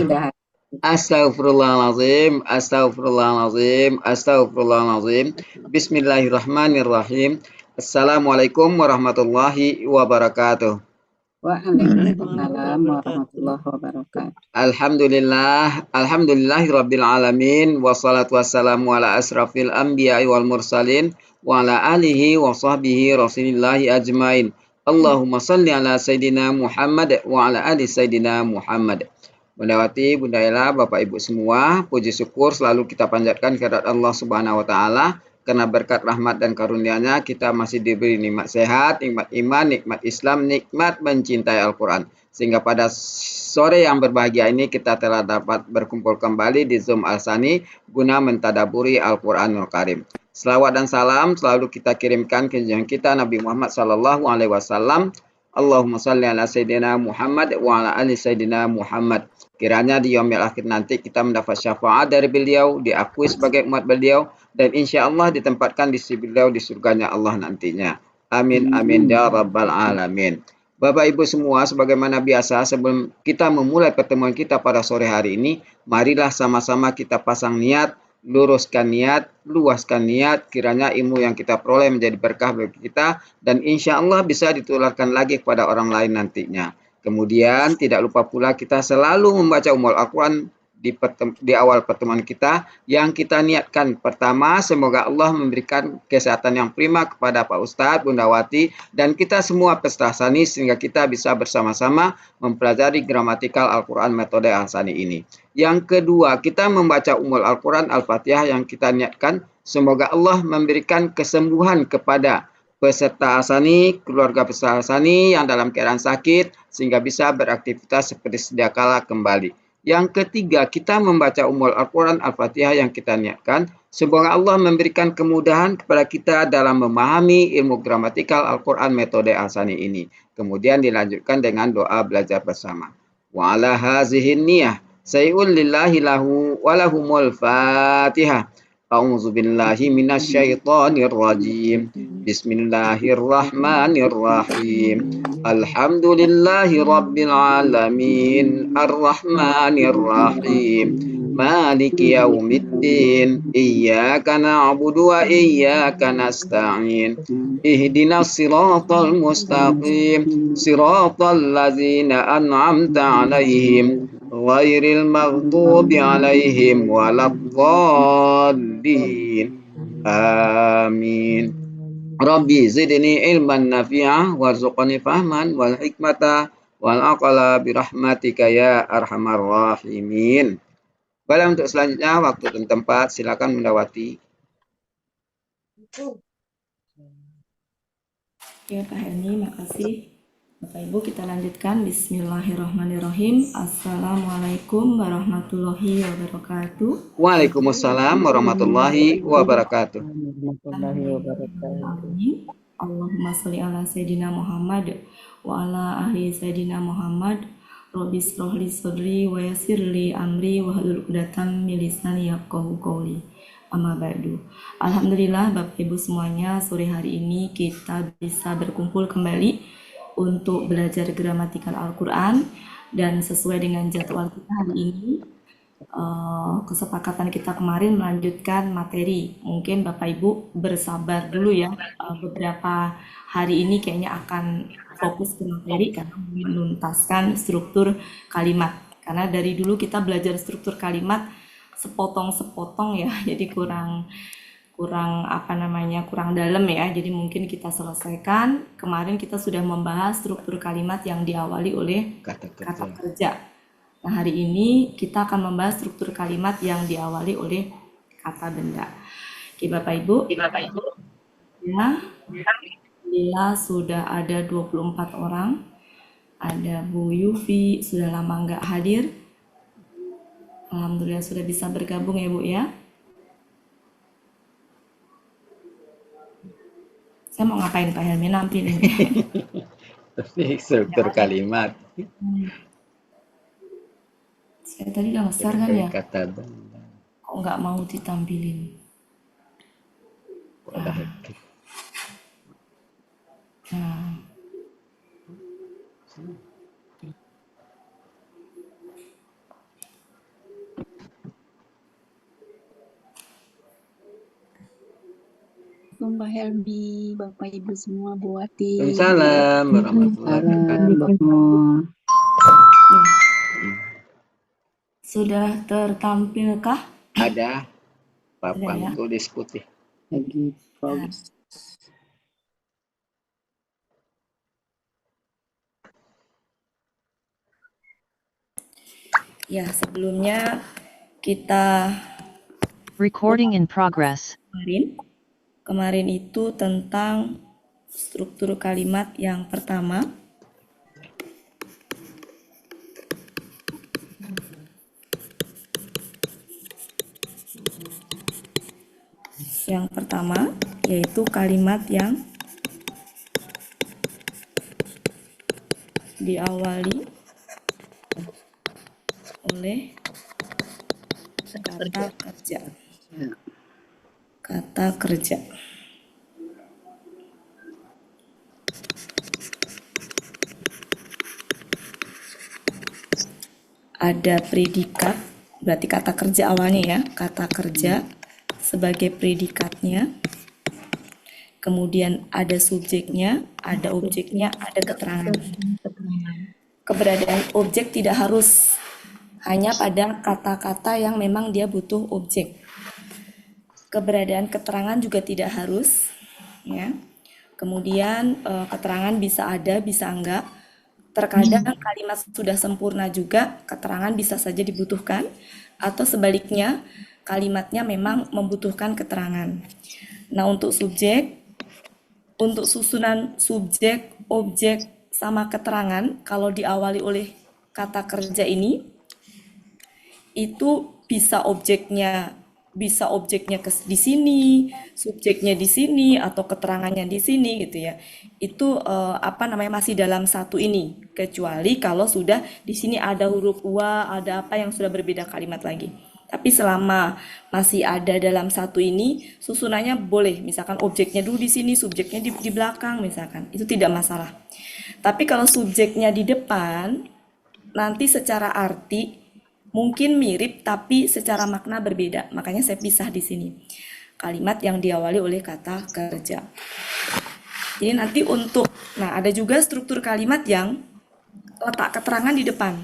udah. Astaghfirullahalazim, astaghfirullahalazim, astaghfirullahalazim. Bismillahirrahmanirrahim. Assalamualaikum warahmatullahi wabarakatuh. Waalaikumsalam warahmatullahi wabarakatuh. Alhamdulillahirabbil alamin wassalatu wassalamu ala asrafil anbiya'i wal mursalin wa ala alihi wa sahbihi rasulillahi ajmain. Allahumma salli ala sayyidina Muhammad wa ala ali sayyidina Muhammad. Bunda Wati, Bunda Ella, Bapak Ibu semua, puji syukur selalu kita panjatkan kehadirat Allah Subhanahu wa taala karena berkat rahmat dan karunia-Nya kita masih diberi nikmat sehat, nikmat iman, nikmat Islam, nikmat mencintai Al-Qur'an. Sehingga pada sore yang berbahagia ini kita telah dapat berkumpul kembali di Zoom Al-Sani guna mentadaburi Al-Quranul Karim. Selawat dan salam selalu kita kirimkan ke junjungan kita Nabi Muhammad sallallahu alaihi wasallam. Allahumma salli ala sayyidina Muhammad wa ala ali sayyidina Muhammad. Kiranya di yaumil akhir nanti kita mendapat syafaat dari beliau, diakui sebagai umat beliau, dan insya Allah ditempatkan di sisi beliau di surganya Allah nantinya. Amin, amin, ya rabbal alamin. Bapak Ibu semua, sebagaimana biasa sebelum kita memulai pertemuan kita pada sore hari ini, marilah sama-sama kita pasang niat, luruskan niat, luaskan niat, kiranya ilmu yang kita peroleh menjadi berkah bagi kita, dan insya Allah bisa ditularkan lagi kepada orang lain nantinya. Kemudian tidak lupa pula kita selalu membaca Al-Quran di awal pertemuan kita yang kita niatkan. Pertama, semoga Allah memberikan kesehatan yang prima kepada Pak Ustadz, Bunda Wati, dan kita semua peserta Al-Sani sehingga kita bisa bersama-sama mempelajari gramatikal Al-Quran metode Al-Sani ini. Yang kedua, kita membaca Al-Quran Al-Fatihah yang kita niatkan. Semoga Allah memberikan kesembuhan kepada peserta Al-Sani, keluarga peserta Al-Sani yang dalam keadaan sakit sehingga bisa beraktivitas seperti sedia kala kembali. Yang ketiga, kita membaca Al-Quran Al-Fatihah yang kita niatkan. Semoga Allah memberikan kemudahan kepada kita dalam memahami ilmu gramatikal Al-Quran metode Al-Sani ini. Kemudian dilanjutkan dengan doa belajar bersama. Wa ala hazihin niyah say'ul lillahi lahu walahumul fatihah. A'udzu billahi minasyaitonir rajim. Bismillahirrahmanirrahim. Alhamdulillahi rabbil alamin. Arrahmanir rahim. Maliki yaumiddin. Iyyaka na'budu wa iyyaka nasta'in. Ihdinas siratal mustaqim. Siratal ladzina an'amta 'alaihim ghairil maghdubi 'alaihim waladdallin. Amin. Rabbi zidni ilman nafi'ah warzuqni fahman wal hikmata wal aqla birahmatika ya arhamar rahimin. Baik, untuk selanjutnya waktu dan tempat silakan Bunda Wati. Ya Pak Helmi, makasih. Bapak Ibu, kita lanjutkan. Bismillahirrahmanirrahim. Assalamualaikum warahmatullahi wabarakatuh. Waalaikumsalam warahmatullahi wabarakatuh. Allahumma sholli ala sayyidina Muhammad wa ala ahli sayyidina Muhammad. Rabbi shrah li sadri wa yassir li amri wa hlul 'uqdatam min lisani yafqahu qawli. Amma ba'du. Alhamdulillah Bapak Ibu semuanya, sore hari ini kita bisa berkumpul kembali untuk belajar gramatikal Al-Quran, dan sesuai dengan jadwal kita hari ini, kesepakatan kita kemarin melanjutkan materi. Mungkin Bapak Ibu bersabar dulu ya, beberapa hari ini kayaknya akan fokus ke materi karena menuntaskan struktur kalimat. Karena dari dulu kita belajar struktur kalimat sepotong-sepotong ya, jadi kurang dalam ya. Jadi mungkin kita selesaikan. Kemarin kita sudah membahas struktur kalimat yang diawali oleh kata kerja. Nah, hari ini kita akan membahas struktur kalimat yang diawali oleh kata benda. Oke, Bapak Ibu. Ya, alhamdulillah sudah ada 24 orang. Ada Bu Yufi, sudah lama nggak hadir. Alhamdulillah sudah bisa bergabung ya Bu ya. Saya mau ngapain Pak Helmi nanti nih? Struktur kalimat. Saya tadi udah nge-share kan ya? Kata benda. Kok nggak mau ditampilin? Nah. Assalamualaikum Pak Helbi, Bapak Ibu semua, Bu Wati. Waalaikumsalam warahmatullahi wabarakatuh. Salam, Bokmo. Sudah tertampilkah? Ada papan Ada ya. tulis putih. Lagi progress. Ya, sebelumnya kita Recording in progress. kemarin itu tentang struktur kalimat yang pertama. Yang pertama yaitu kalimat yang diawali oleh kata kerja. Kata kerja. Ada predikat, berarti kata kerja awalnya ya, kata kerja sebagai predikatnya. Kemudian ada subjeknya, ada objeknya, ada keterangan. Keberadaan objek tidak harus hanya pada kata-kata yang memang dia butuh objek. Keberadaan keterangan juga tidak harus, ya. Kemudian keterangan bisa ada, bisa enggak. Terkadang kalimat sudah sempurna juga, keterangan bisa saja dibutuhkan, atau sebaliknya kalimatnya memang membutuhkan keterangan. Nah, untuk subjek, untuk susunan subjek, objek, sama keterangan, kalau diawali oleh kata kerja ini, itu bisa objeknya di sini, subjeknya di sini, atau keterangannya di sini gitu ya. Itu masih dalam satu ini, kecuali kalau sudah di sini ada huruf wa, ada apa yang sudah berbeda kalimat lagi. Tapi selama masih ada dalam satu ini, susunannya boleh. Misalkan objeknya dulu di sini, subjeknya di belakang misalkan. Itu tidak masalah. Tapi kalau subjeknya di depan, nanti secara arti mungkin mirip tapi secara makna berbeda. Makanya saya pisah di sini. Kalimat yang diawali oleh kata kerja. Jadi nanti ada juga struktur kalimat yang letak keterangan di depan.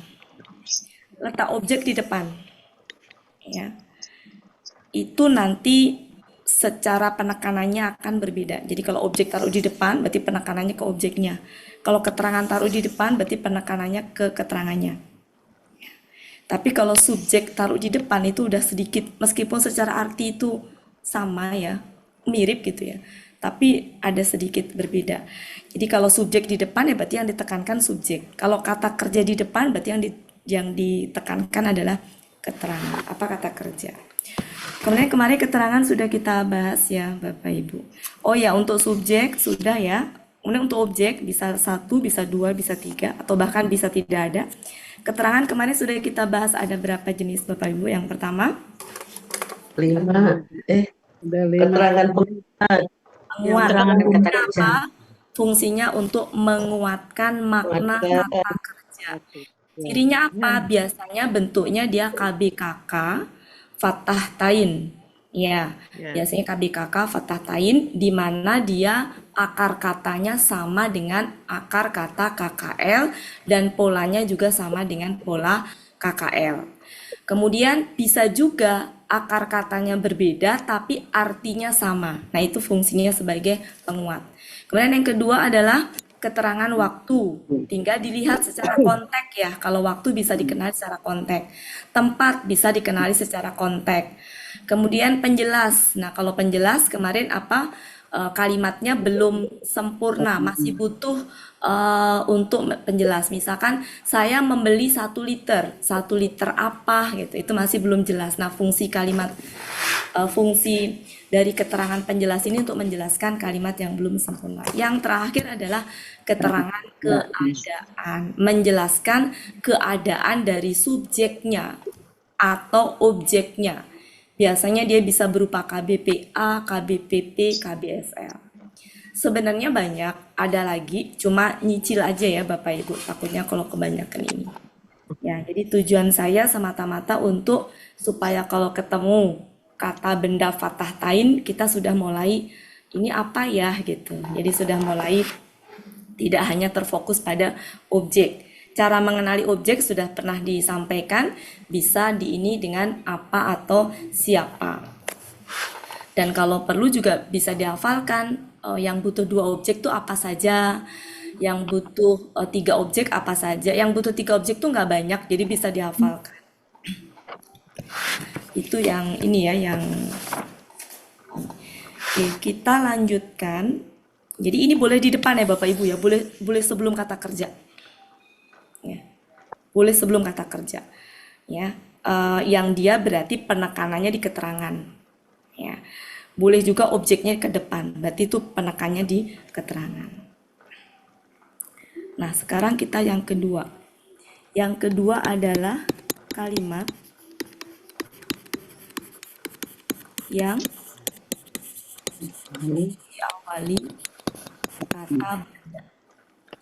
Letak objek di depan. Ya. Itu nanti secara penekanannya akan berbeda. Jadi kalau objek taruh di depan, berarti penekanannya ke objeknya. Kalau keterangan taruh di depan, berarti penekanannya ke keterangannya. Tapi kalau subjek taruh di depan itu udah sedikit, meskipun secara arti itu sama ya, mirip gitu ya, tapi ada sedikit berbeda. Jadi kalau subjek di depan ya berarti yang ditekankan subjek. Kalau kata kerja di depan berarti yang ditekankan adalah keterangan. Apa kata kerja? Kemudian kemarin keterangan sudah kita bahas ya Bapak Ibu. Oh ya, untuk subjek sudah ya. Kemudian untuk objek bisa 1, bisa 2, bisa 3, atau bahkan bisa tidak ada. Keterangan kemarin sudah kita bahas ada berapa jenis Bapak Ibu. Yang pertama 5. Keterangan menguat. Fungsinya untuk menguatkan makna kata kerja. Cirinya apa? Biasanya bentuknya dia KBKK fathah tain. Ya, biasanya KBKK fathah tain, di mana dia akar katanya sama dengan akar kata KKL dan polanya juga sama dengan pola KKL. Kemudian bisa juga akar katanya berbeda tapi artinya sama. Nah, itu fungsinya sebagai penguat. Kemudian yang kedua adalah keterangan waktu. Tinggal dilihat secara konteks ya. Kalau waktu bisa dikenali secara konteks. Tempat bisa dikenali secara konteks. Kemudian penjelas. Nah, kalau penjelas kemarin kalimatnya belum sempurna, masih butuh untuk penjelas. Misalkan saya membeli 1 liter, 1 liter apa gitu, itu masih belum jelas. Nah, fungsi kalimat, fungsi dari keterangan penjelas ini untuk menjelaskan kalimat yang belum sempurna. Yang terakhir adalah keterangan keadaan, menjelaskan keadaan dari subjeknya atau objeknya. Biasanya dia bisa berupa KBPA, KBPP, KBSL. Sebenarnya banyak, ada lagi, cuma nyicil aja ya Bapak Ibu, takutnya kalau kebanyakan ini. Ya, jadi tujuan saya semata-mata supaya kalau ketemu kata benda fathah tain, kita sudah mulai ini apa ya gitu. Jadi sudah mulai tidak hanya terfokus pada objek. Cara mengenali objek sudah pernah disampaikan, bisa ini dengan apa atau siapa. Dan kalau perlu juga bisa dihafalkan yang butuh 2 objek tuh apa saja, yang butuh 3 objek apa saja, yang butuh 3 objek tuh nggak banyak, jadi bisa dihafalkan. Itu yang ini ya, yang oke, kita lanjutkan. Jadi ini boleh di depan ya Bapak Ibu ya, boleh sebelum kata kerja. Ya. Boleh sebelum kata kerja. Ya. Yang dia berarti penekanannya di keterangan. Ya. Boleh juga objeknya ke depan, berarti itu penekannya di keterangan. Nah, sekarang kita yang kedua. Yang kedua adalah kalimat yang diawali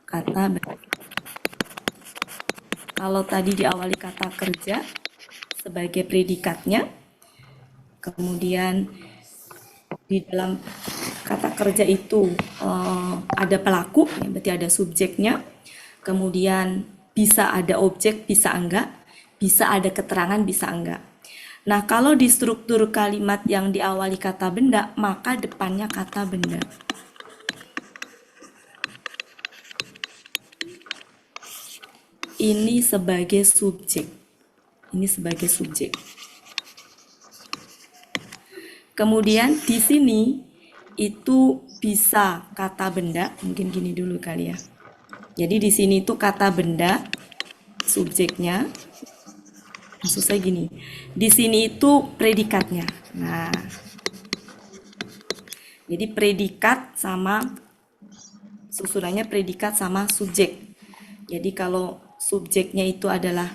kata benda. Kalau tadi diawali kata kerja sebagai predikatnya, kemudian di dalam kata kerja itu ada pelaku, ya, berarti ada subjeknya, kemudian bisa ada objek, bisa enggak, bisa ada keterangan, bisa enggak. Nah, kalau di struktur kalimat yang diawali kata benda, maka depannya kata benda. Ini sebagai subjek. Ini sebagai subjek. Kemudian di sini itu bisa kata benda, mungkin gini dulu kali ya. Jadi di sini itu kata benda, subjeknya. Maksud saya gini, di sini itu predikatnya. Nah, jadi predikat sama susunannya predikat sama subjek. Jadi kalau subjeknya itu adalah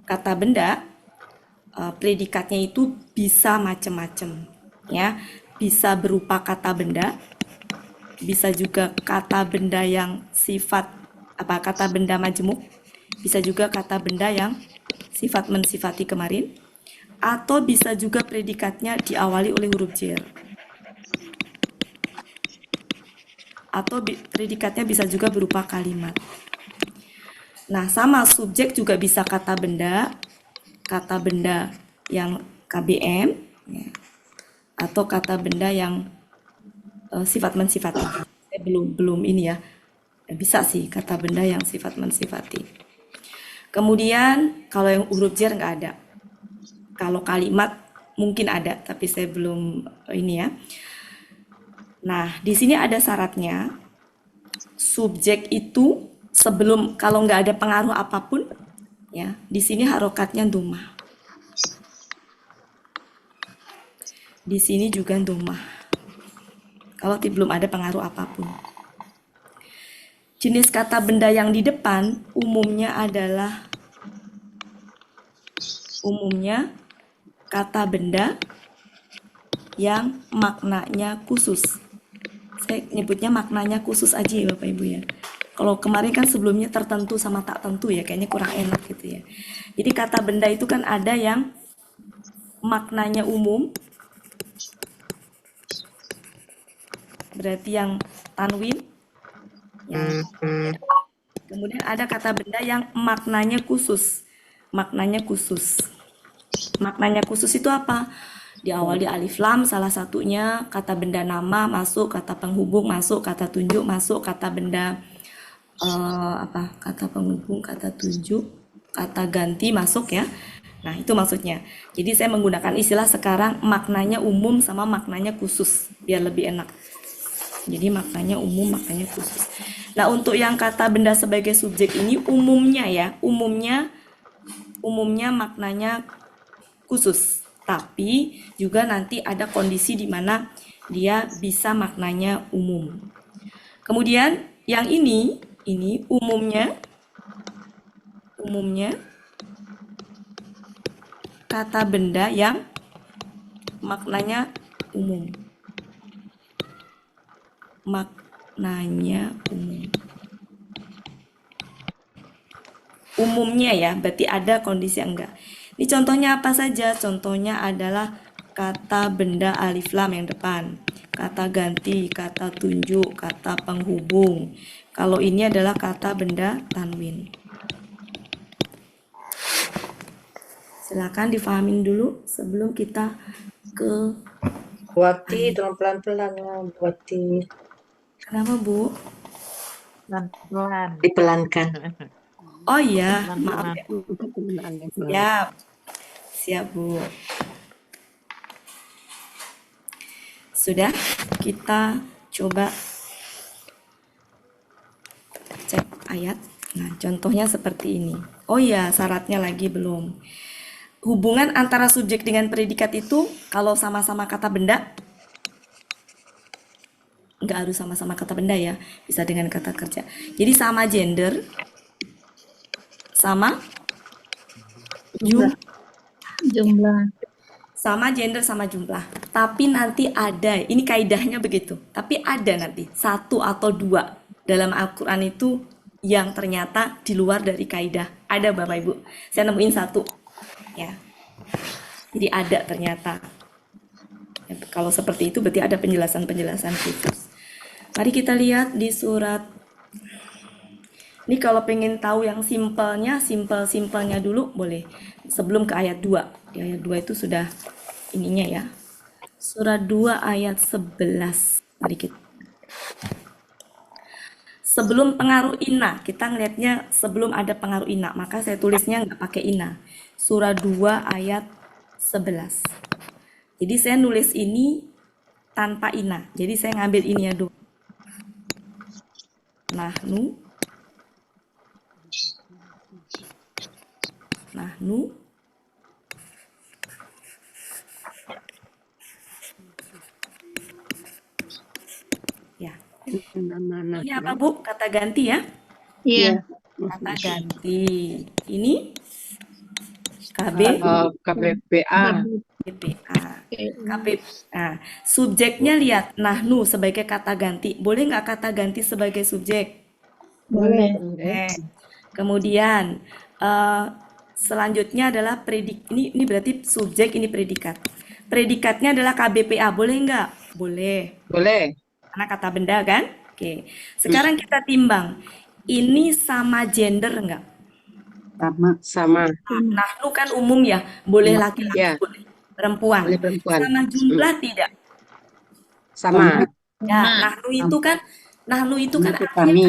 kata benda, predikatnya itu bisa macam-macam, ya. Bisa berupa kata benda, bisa juga kata benda yang sifat kata benda majemuk, bisa juga kata benda yang sifat mensifati kemarin, atau bisa juga predikatnya diawali oleh huruf jar. Atau predikatnya bisa juga berupa kalimat. Nah, sama subjek juga bisa kata benda yang KBM, ya, atau kata benda yang sifat mensifati. Belum ini ya, bisa sih kata benda yang sifat mensifati. Kemudian kalau yang huruf jar nggak ada. Kalau kalimat mungkin ada, tapi saya belum ini ya. Nah, di sini ada syaratnya. Subjek itu sebelum, kalau nggak ada pengaruh apapun, ya, di sini harokatnya dhammah. Di sini juga dhammah. Kalau belum ada pengaruh apapun. Jenis kata benda yang di depan umumnya adalah kata benda yang maknanya khusus. Saya nyebutnya maknanya khusus aja ya Bapak Ibu ya. Kalau kemarin kan sebelumnya tertentu sama tak tentu ya, kayaknya kurang enak gitu ya. Jadi kata benda itu kan ada yang maknanya umum, berarti yang tanwin. Ya. Kemudian ada kata benda yang maknanya khusus. Maknanya khusus itu apa? Diawali alif lam salah satunya, kata benda nama masuk, kata penghubung masuk, kata tunjuk masuk, kata benda kata penghubung, kata tunjuk, kata ganti masuk ya. Nah, itu maksudnya. Jadi saya menggunakan istilah sekarang maknanya umum sama maknanya khusus biar lebih enak. Jadi maknanya umum, maknanya khusus. Nah, untuk yang kata benda sebagai subjek ini umumnya maknanya khusus. Tapi juga nanti ada kondisi di mana dia bisa maknanya umum. Kemudian yang ini umumnya kata benda yang maknanya umum. Maknanya umum. Umumnya ya, berarti ada kondisi enggak. Ini contohnya apa saja? Contohnya adalah kata benda alif lam yang depan, kata ganti, kata tunjuk, kata penghubung. Kalau ini adalah kata benda tanwin. Silakan difahamin dulu sebelum kita ke Buati, tolong pelan-pelan lah, Buati. kenapa Bu? Pelan-pelan. Dipelankan. Oh iya, maaf ya. Pelan-pelan. Siap, siap Bu. Sudah, kita coba cek ayat. Nah, contohnya seperti ini. Oh iya, syaratnya lagi belum. Hubungan antara subjek dengan predikat itu kalau sama-sama kata benda, nggak harus sama-sama kata benda ya, bisa dengan kata kerja. Jadi sama gender, sama jumlah, Jumlah. sama gender sama jumlah. Tapi nanti ada, ini kaidahnya begitu. Tapi ada nanti satu atau dua dalam Al-Quran itu yang ternyata di luar dari kaidah. Ada Bapak Ibu, saya nemuin satu. Ya, jadi ada ternyata. Ya, kalau seperti itu berarti ada penjelasan-penjelasan khusus. Mari kita lihat di surat. Ini kalau pengen tahu yang simpel-simpelnya dulu boleh. Sebelum ke ayat 2. Di ayat 2 itu sudah ininya ya. Surat 2 ayat 11. Mari kita. Sebelum pengaruh ina, kita ngelihatnya sebelum ada pengaruh ina, maka saya tulisnya nggak pakai ina. Surah 2 ayat 11. Jadi saya nulis ini tanpa ina. Jadi saya ngambil ini ya dulu. Nahnu. Ya. Ini apa Bu? Kata ganti ya? Iya. Kata ganti. Ini KB, KBPA. KBPA. Nah, subjeknya lihat nahnu sebagai kata ganti. Boleh nggak kata ganti sebagai subjek? Boleh. Kemudian selanjutnya adalah ini berarti subjek, ini predikat. Predikatnya adalah KBPA. Boleh nggak? Boleh. Boleh. Karena kata benda kan? Oke. Sekarang kita timbang. Ini sama gender nggak? Sama. Nahnu kan umum ya. Boleh laki-laki, Ya. boleh perempuan. Boleh perempuan. Sama jumlah tidak? Sama. Ya, nahnu itu kan Itu artinya kami.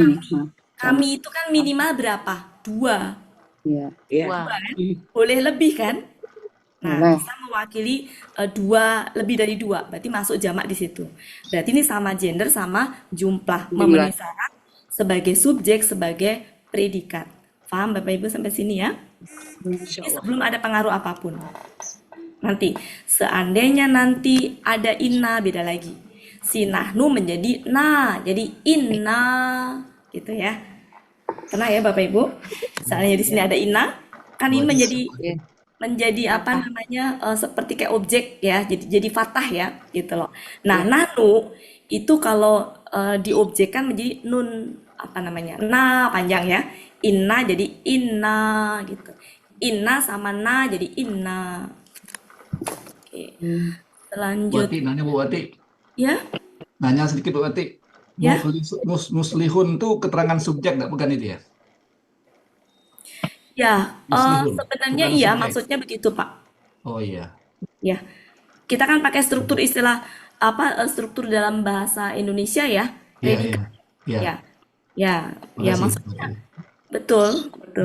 kami itu kan minimal berapa? 2. Iya. Wah, Boleh lebih kan? Nah, Boleh. bisa mewakili 2, lebih dari 2. Berarti masuk jamak di situ. Berarti ini sama gender sama jumlah. Memenuhi syarat sebagai subjek, sebagai predikat. Paham Bapak Ibu sampai sini ya? Ini sebelum ada pengaruh apapun. Nanti, seandainya nanti ada inna, beda lagi. Si nahnu menjadi na, jadi inna, gitu ya. Pernah ya Bapak Ibu? Seandainya di sini ada inna, kan ini menjadi apa namanya seperti kayak objek ya, jadi fathah ya, gitu loh. Nah, nahnu itu kalau diobjekkan menjadi nun apa namanya? Na panjang ya. Inna jadi inna gitu. Inna sama na jadi inna. Oke. Selanjut Nanya Bu Wati, ya. nanya sedikit Bu Wati. Ya. Muslihun itu keterangan subjek nggak bukan itu ya? Ya, Muslihun, sebenarnya bukan iya subjek. maksudnya begitu, Pak. Oh iya. Ya. Kita kan pakai struktur istilah struktur dalam bahasa Indonesia ya. Iya, Predikat. iya. Ya. Ya, ya Makasih, maksudnya Bu Wati. betul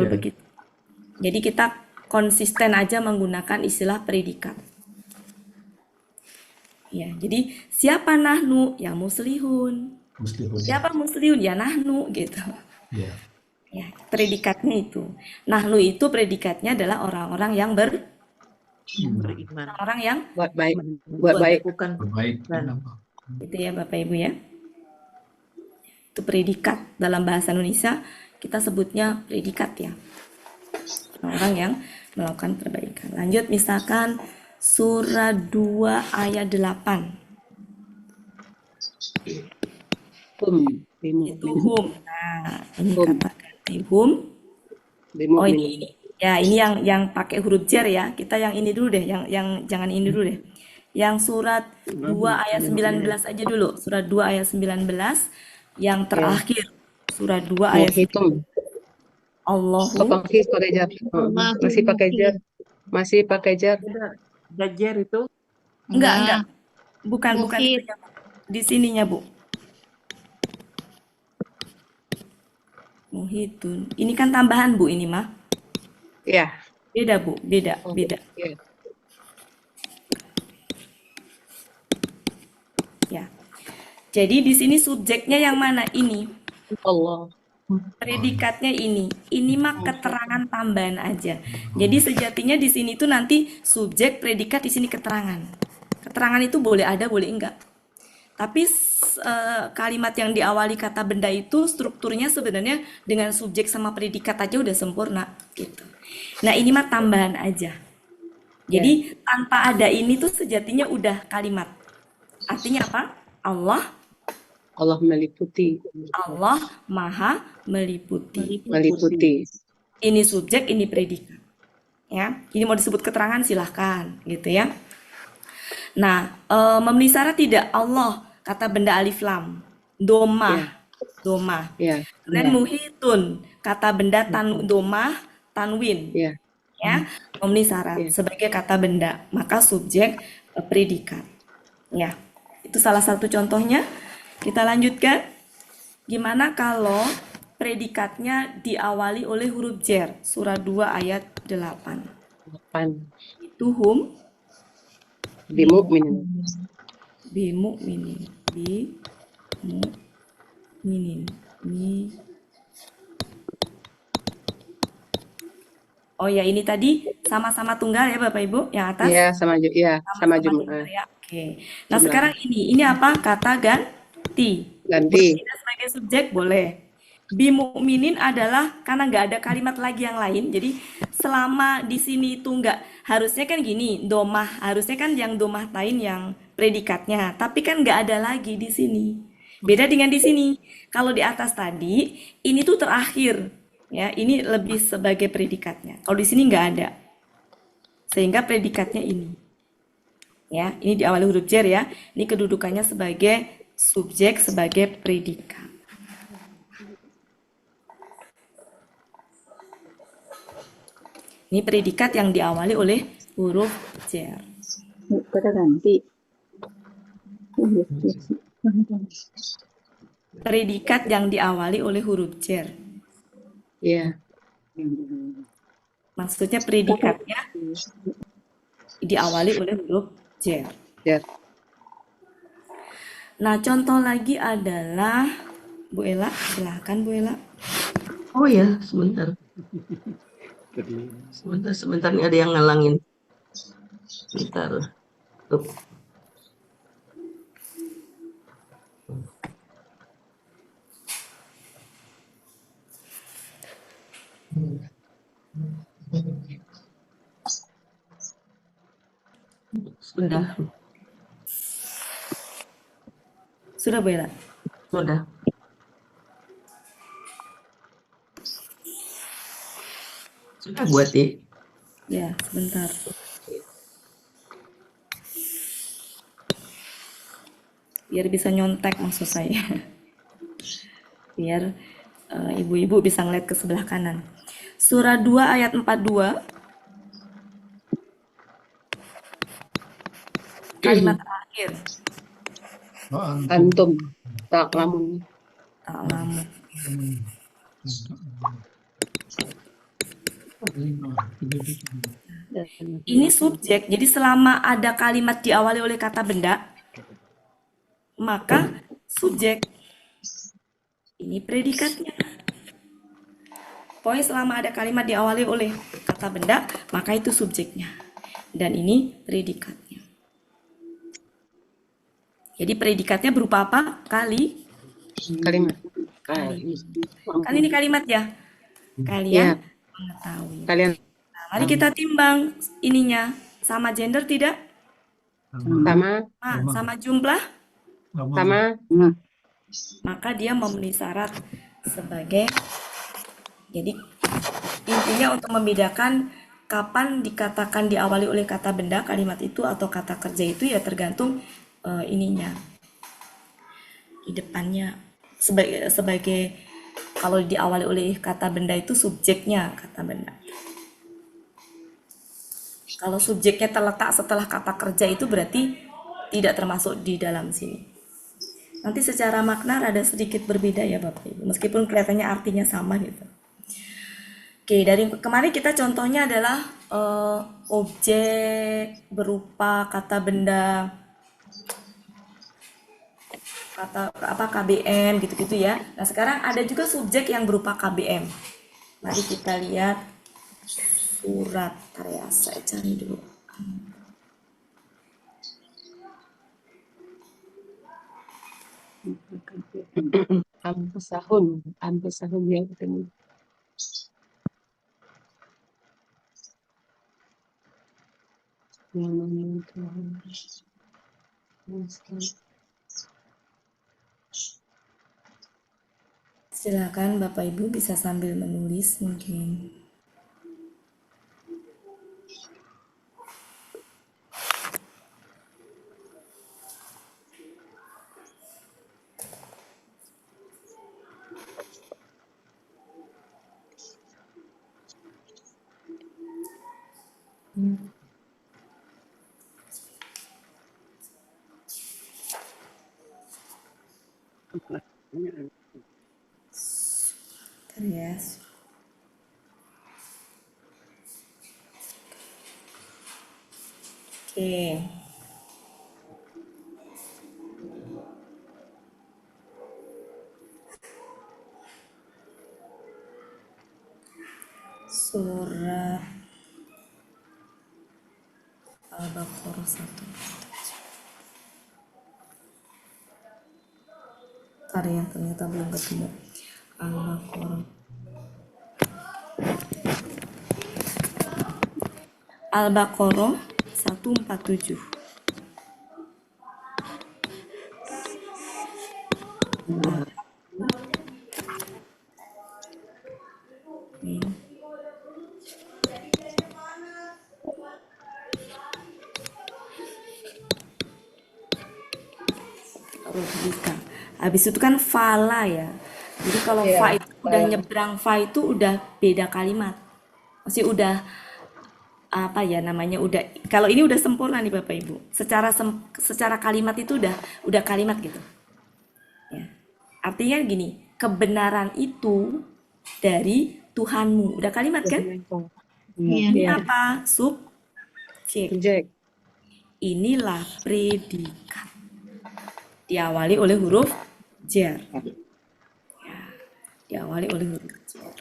Ya. begitu. Jadi kita konsisten aja menggunakan istilah predikat. Ya, jadi siapa nahnu? Ya muslihun. Muslihun. Siapa muslihun? Ya nahnu gitu. Iya. Ya, predikatnya itu. Nahnu itu predikatnya adalah orang-orang yang beriman. orang yang Buat baik. Buat baik. Bukan Baik. gitu ya Bapak Ibu ya. Itu predikat dalam bahasa Indonesia kita sebutnya predikat ya. Orang yang melakukan perbaikan. Lanjut misalkan surah 2 ayat 8. Itu hum. Nah, ini kata ganti hum. Oh ini. Ya, ini yang pakai huruf jar ya. Kita yang ini dulu deh, yang jangan ini dulu deh. Yang surat 2 ayat 19 aja dulu. Surat 2 ayat 19 yang terakhir. Surat 2 ayat 19. Menghitung. Allahu Konfis pakai jar. Masih pakai jar. Masih pakai jar. Gajer itu. enggak. Bukan Muhit. itu ya, Bu. Di sininya, Bu. Muhitun. Ini kan tambahan, Bu, ini mah. Ya. Beda, Bu. Beda. Ya. Ya. Jadi di sini subjeknya yang mana? Ini. Allah. Predikatnya ini. Ini mah keterangan tambahan aja. Jadi sejatinya di sini tuh nanti subjek, predikat, di sini keterangan. Keterangan itu boleh ada, boleh enggak. Tapi kalimat yang diawali kata benda itu strukturnya sebenarnya dengan subjek sama predikat aja udah sempurna gitu. Nah, ini mah tambahan aja. Jadi tanpa ada ini tuh sejatinya udah kalimat. Artinya apa? Allah meliputi. Allah Maha meliputi. Meliputi. Ini subjek, ini predikat. Ya, ini mau disebut keterangan silahkan gitu ya. Nah, memenuhi syarat tidak? Allah kata benda alif lam, domah, Ya. Kemudian muhitun kata benda domah, tanwin, Ya. ya, memenuhi syarat sebagai kata benda, maka subjek predikat. Ya, itu salah satu contohnya. Kita lanjutkan. Gimana kalau predikatnya diawali oleh huruf jar? Surah 2 ayat 8. 8. Itu hum Bimu'minin. bimu'minin. Oh ya, ini tadi sama-sama tunggal ya Bapak Ibu yang atas? Iya, sama Sama-sama jumlah. tunggal ya. Oke. Nah, sekarang ini apa? Kata ganti. Ganti. Tidak sebagai subjek boleh. Bimu'minin adalah karena nggak ada kalimat lagi yang lain. Jadi selama di sini itu nggak, harusnya kan gini, domah, harusnya kan yang domah tain yang predikatnya. Tapi kan nggak ada lagi di sini. Beda dengan di sini. Kalau di atas tadi, ini tuh terakhir. Ya, ini lebih sebagai predikatnya. Kalau di sini nggak ada. Sehingga predikatnya ini. Ya, ini diawali huruf jar ya. Ini kedudukannya sebagai subjek, sebagai predikat. Ini predikat yang diawali oleh huruf jar. Kata ganti. Predikat yang diawali oleh huruf jar. Iya. Maksudnya predikatnya diawali oleh huruf jar. Jar. Nah, contoh lagi adalah Bu Ella, silahkan Bu Ella. Oh ya, sebentar. Sebentar nih ada yang ngalangin. Sebentar. Tuh. Sudah. Sudah Bu Ella? Sudah. Sudah buat ya. Ya, sebentar. Biar bisa nyontek maksud saya. Biar ibu-ibu bisa ngeliat ke sebelah kanan. Surah 2 ayat 42. Kalimat terakhir. Antum. Ta'lamun. Ta'lamu. Ini subjek, jadi selama ada kalimat diawali oleh kata benda, maka subjek. Ini predikatnya. Pokoknya selama ada kalimat diawali oleh kata benda, maka itu subjeknya. Dan ini predikatnya. Jadi predikatnya berupa apa? Kalimat. Kan ini kalimat ya? Kalian mengetahui. Kalian Nah, mari kita timbang ininya. Sama gender tidak? sama Sama jumlah? sama Maka dia memenuhi syarat sebagai, jadi intinya untuk membedakan kapan dikatakan diawali oleh kata benda kalimat itu atau kata kerja itu ya tergantung ininya di depannya sebagai kalau diawali oleh kata benda itu subjeknya kata benda. Kalau subjeknya terletak setelah kata kerja itu berarti tidak termasuk di dalam sini. Nanti secara makna ada sedikit berbeda ya Bapak Ibu, meskipun kelihatannya artinya sama gitu. Oke, dari kemarin kita contohnya adalah objek berupa kata benda, kata apa KBM gitu-gitu ya. Nah, sekarang ada juga subjek yang berupa KBM. Mari kita lihat surat. Bentar ya, saya cari dulu. Ampesahun yang ketemu. Silakan Bapak Ibu bisa sambil menulis mungkin. Yes. Oke. Surat Al-Baqarah 1. Bentar ya, ternyata belum ketemu. Al-Baqarah. Al-Baqarah 147. Habis itu kan fala ya. Jadi kalau fa itu udah nyebrang fa itu udah beda kalimat. Masih udah apa ya namanya udah kalau ini udah sempurna nih Bapak Ibu. Secara kalimat itu udah kalimat gitu. Ya. Artinya gini, kebenaran itu dari Tuhanmu. Udah kalimat kan? Ini apa? Subjek. Inilah predikat. Diawali oleh huruf jar. Ya, diawali oleh huruf jar.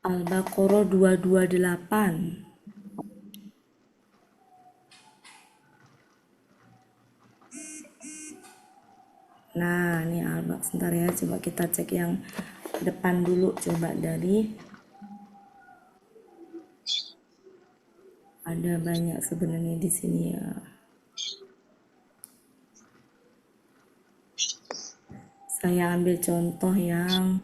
Al-Baqarah 228. Nah, ini Al-Baqarah sebentar ya, coba kita cek yang depan dulu, coba dari ada banyak sebenarnya di sini ya. Saya ambil contoh yang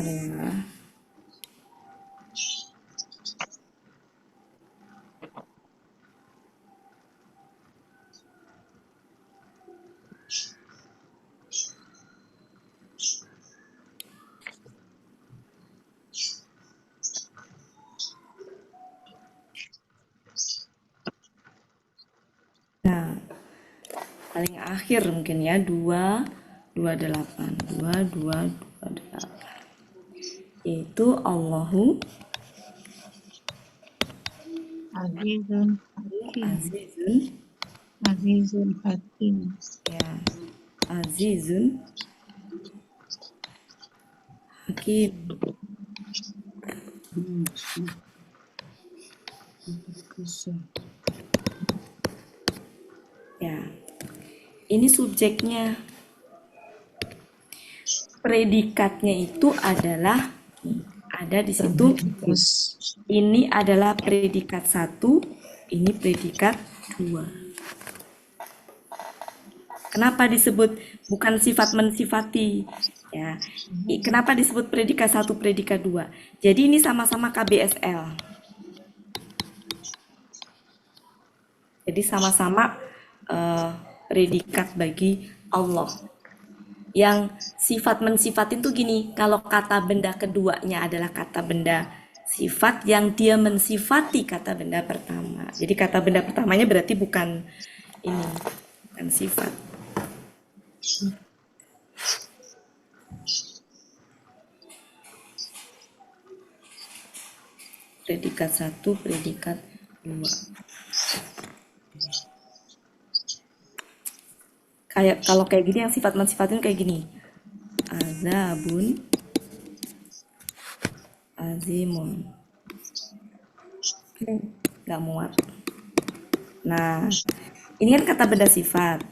ya. Nah, paling akhir mungkin ya 228 itu Allahu Azizun. Azizun Azizun Hakim. Ya, Azizun Hakim. Ya, ini subjeknya. Predikatnya itu adalah ada di situ. Ini adalah predikat 1, ini predikat 2. Kenapa disebut bukan sifat mensifati? Ya, kenapa disebut predikat 1, predikat 2? Jadi ini sama-sama KBSL. Jadi sama-sama predikat bagi Allah. Yang sifat mensifatin tuh gini, kalau kata benda keduanya adalah kata benda sifat yang dia mensifati kata benda pertama. Jadi kata benda pertamanya berarti bukan ini, bukan sifat. Predikat 1, predikat 2. Kayak kalau kayak gini yang sifat mensifatin kayak gini. Azabun azimun. Nggak muat. Nah, ini kan kata benda sifat.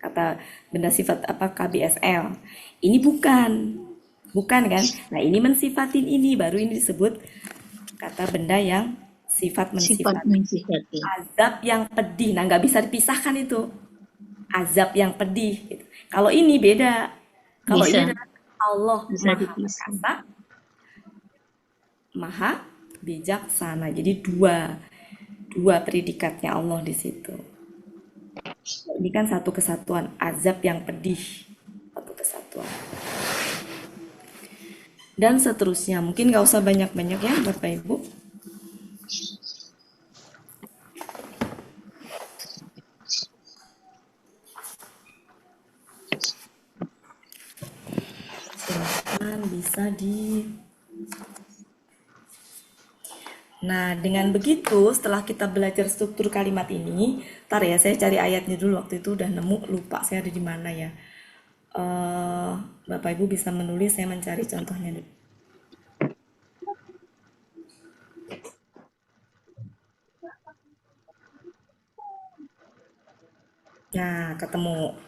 Kata benda sifat apa KBSL. Ini bukan. Bukan kan? Nah, ini mensifatin ini. Baru ini disebut kata benda yang sifat mensifati. Azab yang pedih. Nah, nggak bisa dipisahkan itu. Azab yang pedih. Gitu. Kalau ini beda. Kalau ini adalah Allah Maha Perkasa, Maha Bijaksana. Jadi dua predikatnya Allah di situ. Ini kan satu kesatuan, azab yang pedih, satu kesatuan. Dan seterusnya, mungkin nggak usah banyak-banyak ya Bapak Ibu. Silakan bisa di. Nah, dengan begitu, setelah kita belajar struktur kalimat ini, ntar ya, saya cari ayatnya dulu, waktu itu udah nemu, lupa saya ada di mana ya. Bapak Ibu bisa menulis, saya mencari contohnya dulu. Nah, ketemu.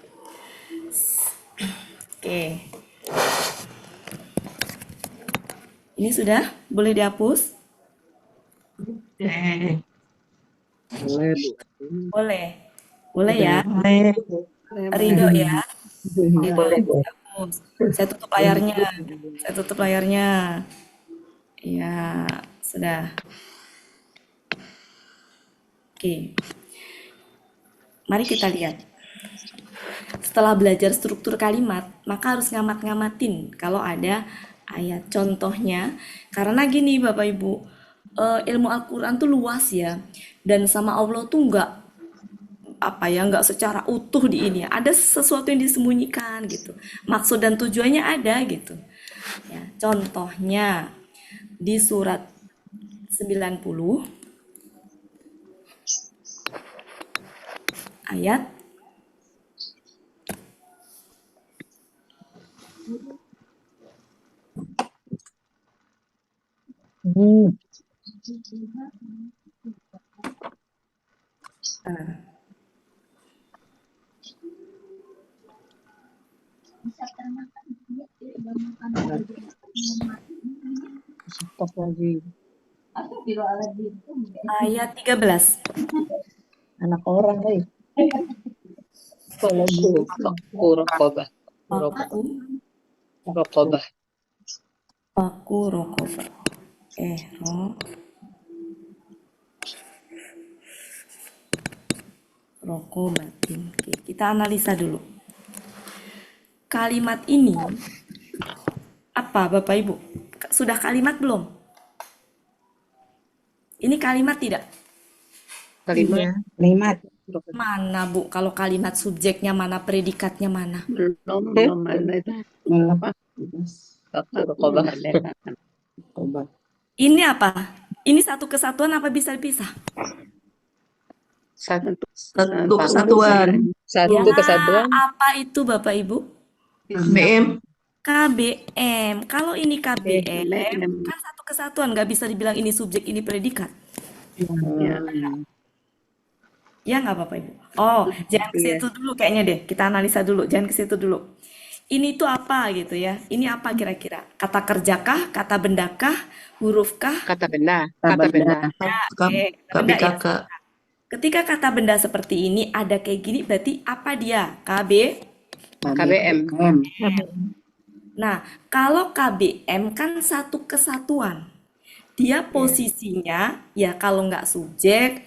Oke. Ini sudah? Boleh dihapus? Boleh. Boleh ya? Ridho ya? Boleh. Saya tutup layarnya. Saya tutup layarnya. Ya, sudah. Oke. Mari kita lihat. Setelah belajar struktur kalimat, maka harus ngamat-ngamatin kalau ada ayat contohnya. Karena gini Bapak Ibu, ilmu Al-Quran tuh luas ya. Dan sama Allah tuh nggak secara utuh di ini. Ada sesuatu yang disembunyikan gitu. Maksud dan tujuannya ada gitu. Ya, contohnya di surat 90 ayat 13. Anak orang, Rokobah. Aku rokobah. Rokobatin. Oke, kita analisa dulu. Kalimat ini apa Bapak Ibu? Sudah kalimat belum? Ini kalimat tidak? Kalimat. Mana Bu? Kalau kalimat subjeknya mana, predikatnya mana? Belum Ini apa? Ini satu kesatuan apa bisa dipisah? Satu. Satu Tanpa kesatuan. Satu Ya, kesatuan. apa itu Bapak Ibu? BM. KBM. Kalau ini KBM, KBM. kan satu kesatuan, nggak bisa dibilang ini subjek, ini predikat. Ya. Ya nggak Bapak Ibu? Oh, jangan ke Iya. situ dulu kayaknya deh. Kita analisa dulu, jangan ke situ dulu. Ini tuh apa gitu ya? Ini apa kira-kira? Kata kerjakah? Kata bendakah? Hurufkah? Kata benda. Kata Kata benda. Ya, oke. Kata benda ya. KBKK. Ketika kata benda seperti ini ada kayak gini, berarti apa dia? KB. KBM. Nah, kalau KBM kan satu kesatuan. Dia posisinya ya kalau nggak subjek,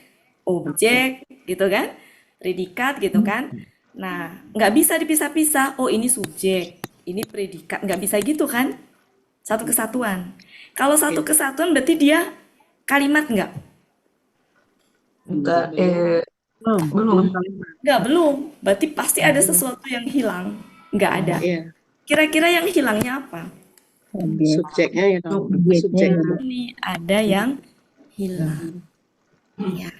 objek gitu kan, predikat gitu kan. Nah, nggak bisa dipisah-pisah. Oh ini subjek, ini predikat, nggak bisa gitu kan? Satu kesatuan. Kalau satu kesatuan berarti dia kalimat nggak? Enggak, belum. Nggak, belum. Berarti pasti ada sesuatu yang hilang. Nggak ada. Iya. Kira-kira yang hilangnya apa? Subjeknya ya. Subjek. Ini ada yang hilang. Ya.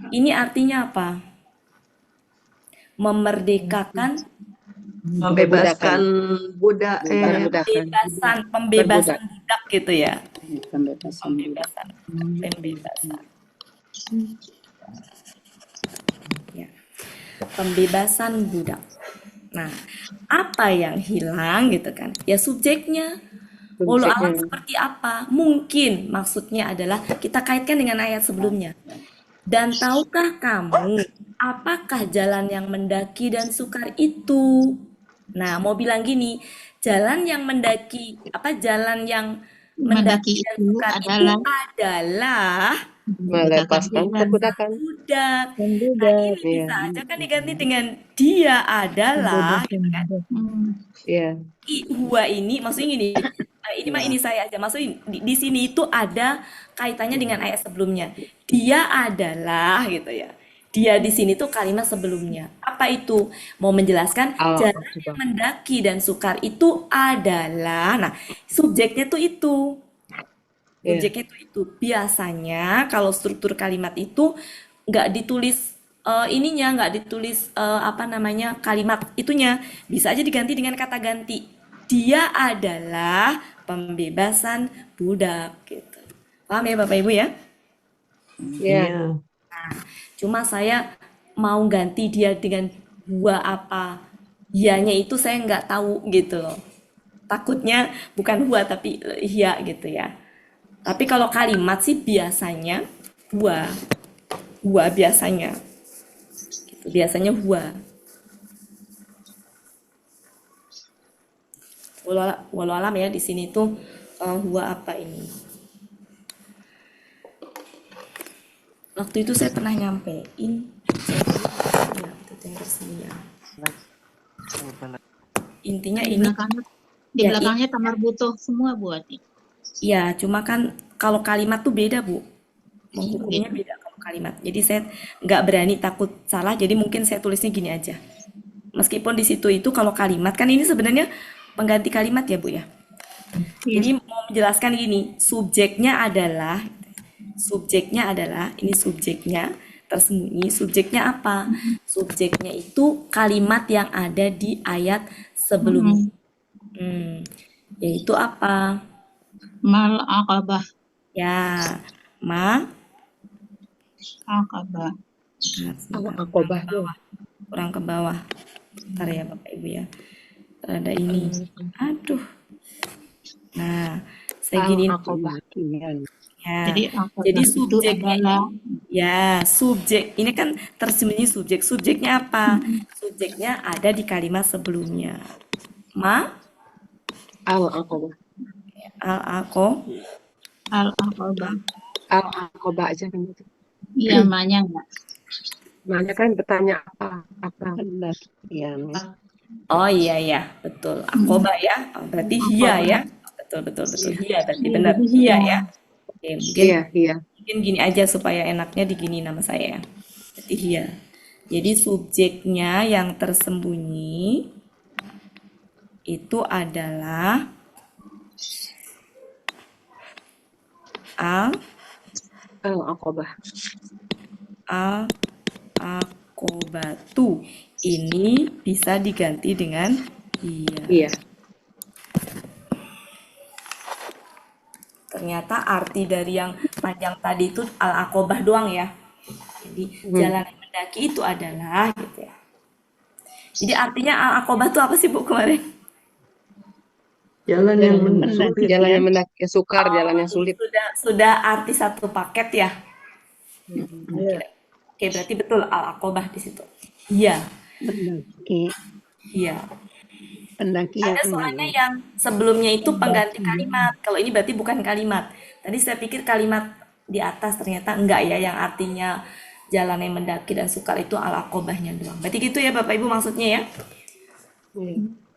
Ini artinya apa? Memerdekakan, Membebaskan budak. pembebasan budak gitu ya. Pembebasan. Pembebasan. Ya. Pembebasan budak. Nah, apa yang hilang gitu kan? Ya subjeknya. Walau alam seperti apa? Mungkin maksudnya adalah kita kaitkan dengan ayat sebelumnya. Dan tahukah kamu apakah jalan yang mendaki dan sukar itu? Nah, mau bilang gini, jalan yang mendaki, jalan yang mendaki dan sukar itu adalah Melepaskan perbudakan. budak. Nah, ini bisa aja kan diganti dengan dia adalah, gitu kan? Iya. Huwa ini maksudnya gini, ini mah ini saya aja. Maksudnya di sini itu ada kaitannya dengan ayat sebelumnya. Dia adalah gitu ya. Dia di sini tuh kalimat sebelumnya. Apa itu? Mau menjelaskan jalan yang mendaki dan sukar itu adalah. Nah, subjeknya tuh itu. Subjeknya tuh itu. Biasanya kalau struktur kalimat itu nggak ditulis nggak ditulis kalimat itunya. Bisa aja diganti dengan kata ganti. Dia adalah pembebasan budak gitu. Paham ya Bapak Ibu ya? Iya. Nah, cuma saya mau ganti dia dengan huwa apa. Hianya itu saya nggak tahu gitu loh. Takutnya bukan huwa tapi hia gitu ya. Tapi kalau kalimat sih biasanya huwa. Huwa biasanya. Gitu, biasanya huwa. Walau alam ya di sini tuh huwa apa ini? Waktu itu saya pernah nyampein ya, itu yang tersedia. Intinya ini Di belakangnya kamar butuh semua buat. ya, cuma kan kalau kalimat tuh beda Bu, menghukumnya beda kalau kalimat. Jadi saya nggak berani takut salah, jadi mungkin saya tulisnya gini aja. Meskipun di situ itu kalau kalimat kan ini sebenarnya pengganti kalimat ya Bu ya. Jadi mau menjelaskan gini, subjeknya adalah ini subjeknya tersembunyi. Subjeknya apa? Subjeknya itu kalimat yang ada di ayat sebelumnya. Yaitu apa? Mal aqabah. Ya, ma Aqabah. Akobah tuh. kurang ke bawah. Bentar ya Bapak Ibu ya. Ada ini. Aduh. Nah, saya gini. Akobah. Ya. Jadi Jadi itu subjeknya adalah ya, subjek. Ini kan tersembunyi subjek. Subjeknya apa? Subjeknya ada di kalimat sebelumnya. Ma Al-Akobah. al-ako al-aqabah. Al-Akobah aja kan itu. Iya, maknya enggak. Makanya kan bertanya apa. Iya. Oh iya betul. Akoba ya. Oh, berarti hia ya. Betul. Hia berarti benar hia ya. Oke, mungkin gini aja supaya enaknya digini nama saya ya. Berarti hia. Jadi subjeknya yang tersembunyi itu adalah Al-Akobah. al akobatu. Ini bisa diganti dengan iya. Iya. Ternyata arti dari yang panjang tadi itu al-akobah doang ya. Jadi jalan yang mendaki itu adalah gitu ya. Jadi artinya al-akobah itu apa sih Bu kemarin? Jalan yang sulit. Jalan yang mendaki, sukar, jalan yang sulit. Sudah arti satu paket ya. Oke, berarti betul al-akobah di situ. Iya. Pendaki. Iya. Pendaki Ada soalnya yang sebelumnya itu pengganti kalimat. Kalau ini berarti bukan kalimat. Tadi saya pikir kalimat di atas, ternyata enggak ya, yang artinya jalan yang mendaki dan sukar itu al-akobahnya doang. Berarti gitu ya Bapak Ibu maksudnya ya.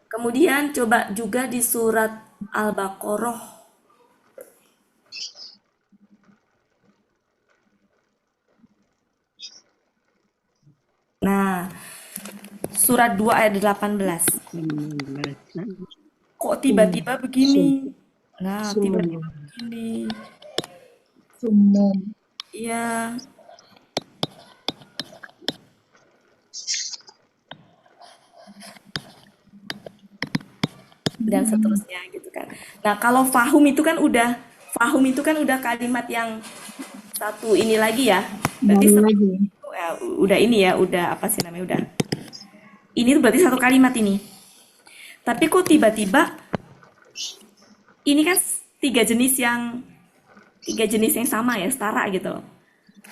Kemudian coba juga di surat Al-Baqarah. Nah, surat 2 ayat 18. Kok tiba-tiba begini? Nah, tiba-tiba begini. Sumum. Iya. Dan seterusnya gitu kan. Nah, kalau fahum itu kan udah kalimat yang satu ini lagi ya. Berarti Baru lagi. udah ini ya, udah apa sih namanya, udah. Ini tuh berarti satu kalimat ini. Tapi kok tiba-tiba ini kan tiga jenis yang sama ya, setara gitu loh.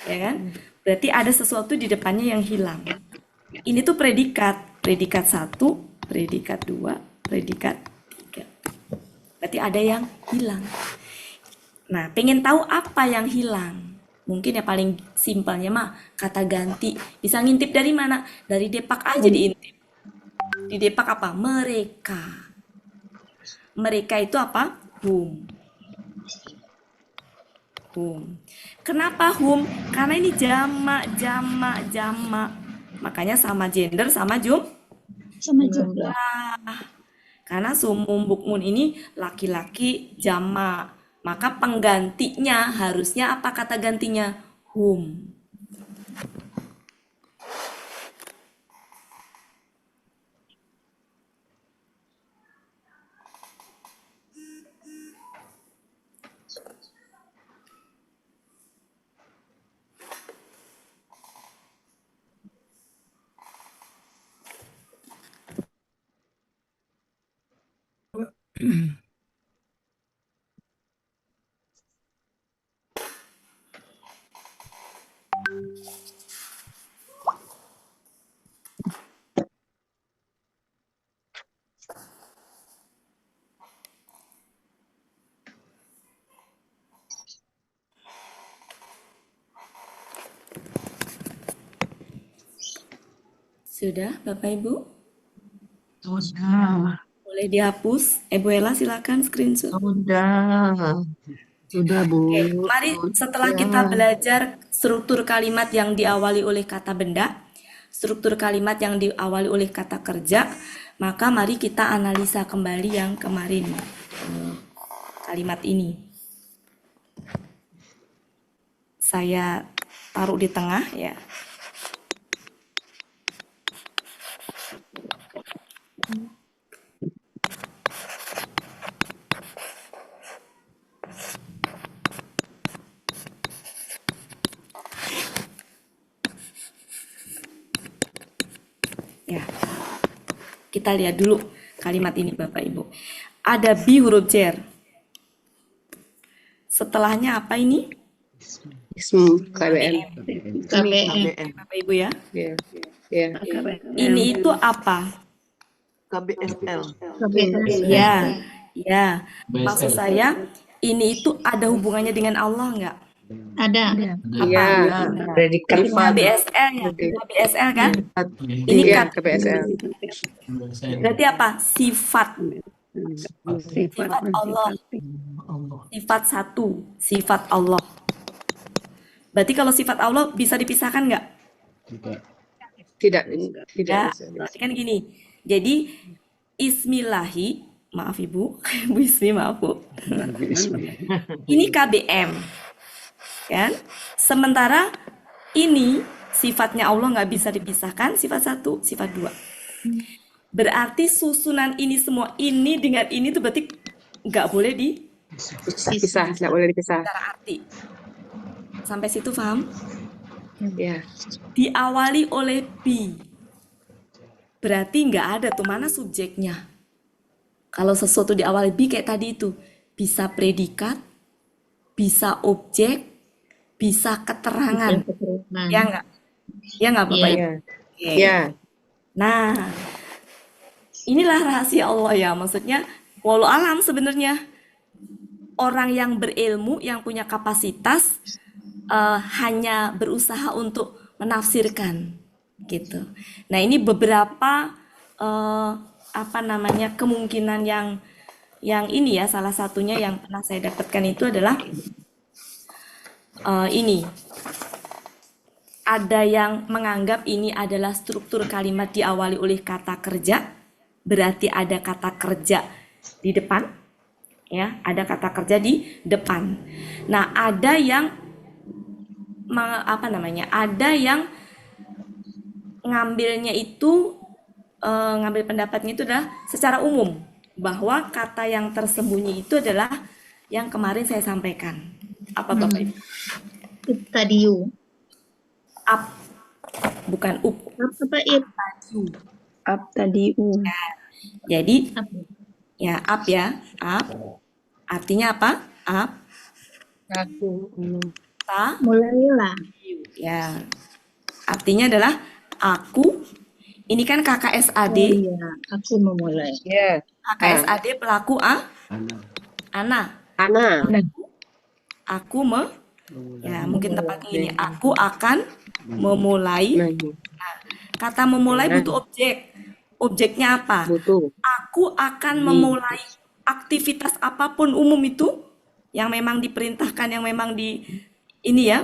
Ya kan? Berarti ada sesuatu di depannya yang hilang. Ini tuh predikat 1, predikat 2, predikat 3. Berarti ada yang hilang. Nah, pengen tahu apa yang hilang? Mungkin ya paling simpelnya mah kata ganti. Bisa ngintip dari mana? Dari Depak aja diintip. Di Depak apa? Mereka. Mereka itu apa? Hum. Kenapa hum? Karena ini jamak. Makanya sama gender, sama Sama juga. Karena sumum bukmun ini laki-laki jamak. Maka penggantinya harusnya apa kata gantinya? Hum. Sudah, Bapak Ibu? Sudah. Boleh dihapus. Bu Ella silakan screenshot. Sudah Bu. Oke, mari setelah kita belajar struktur kalimat yang diawali oleh kata benda, struktur kalimat yang diawali oleh kata kerja, maka mari kita analisa kembali yang kemarin kalimat ini. Saya taruh di tengah ya. Ya, kita lihat dulu kalimat ini Bapak Ibu. Ada bi huruf jar. Setelahnya apa ini? Ism KBM. KBM. Bapak Ibu ya. Ya. Ya. Ini itu apa? KBSL. Ya, ya. Maksud saya ini itu ada hubungannya dengan Allah nggak? Ada. Iya. Predikat KBSL ya, KBSL kan? Ini Iya, kan KBSL. berarti apa? Sifat Allah. Sifat satu, sifat Allah. Berarti kalau sifat Allah bisa dipisahkan nggak? Tidak Ya, bisa. berarti kan gini. Jadi Ismillahi, maaf Ibu, Bu Ismi maaf Bu. Ini KBM, kan? Sementara ini sifatnya Allah nggak bisa dipisahkan, sifat satu, sifat dua. Berarti susunan ini semua ini dengan ini tuh berarti nggak boleh Pisah, nggak boleh dipisah. secara arti. Sampai situ paham? Ya. Diawali oleh bi. Berarti nggak ada tuh mana subjeknya. Kalau sesuatu diawali bi kayak tadi itu bisa predikat, bisa objek, bisa keterangan. Ya nggak? Ya nggak Bapak? Iya. Ibu? Oke. Ya. Nah, inilah rahasia Allah ya. Maksudnya, walau alam sebenarnya orang yang berilmu, yang punya kapasitas hanya berusaha untuk menafsirkan gitu. Nah, ini beberapa apa namanya kemungkinan yang ini ya, salah satunya yang pernah saya dapatkan itu adalah ini. Ada yang menganggap ini adalah struktur kalimat diawali oleh kata kerja, berarti ada kata kerja di depan, ya, ada kata kerja di depan. Nah, ada yang apa namanya? Ada yang ngambilnya itu, ngambil pendapatnya itu adalah secara umum bahwa kata yang tersembunyi itu adalah yang kemarin saya sampaikan. Apa Bapak Ibu? Tadiu. Up, bukan up. Apa it? Abtadiu. Jadi ya up ya, up. Artinya apa? Up. Mulailah. Ya. Artinya adalah aku. Ini kan KKSAD. Oh iya, aku memulai. Ya. KKSAD pelaku Ana. Ana. Aku ya mungkin tepatnya ini. Aku akan memulai. Kata memulai butuh objek. Objeknya apa? Butuh. Aku akan memulai aktivitas apapun umum itu yang memang diperintahkan, yang memang ini ya.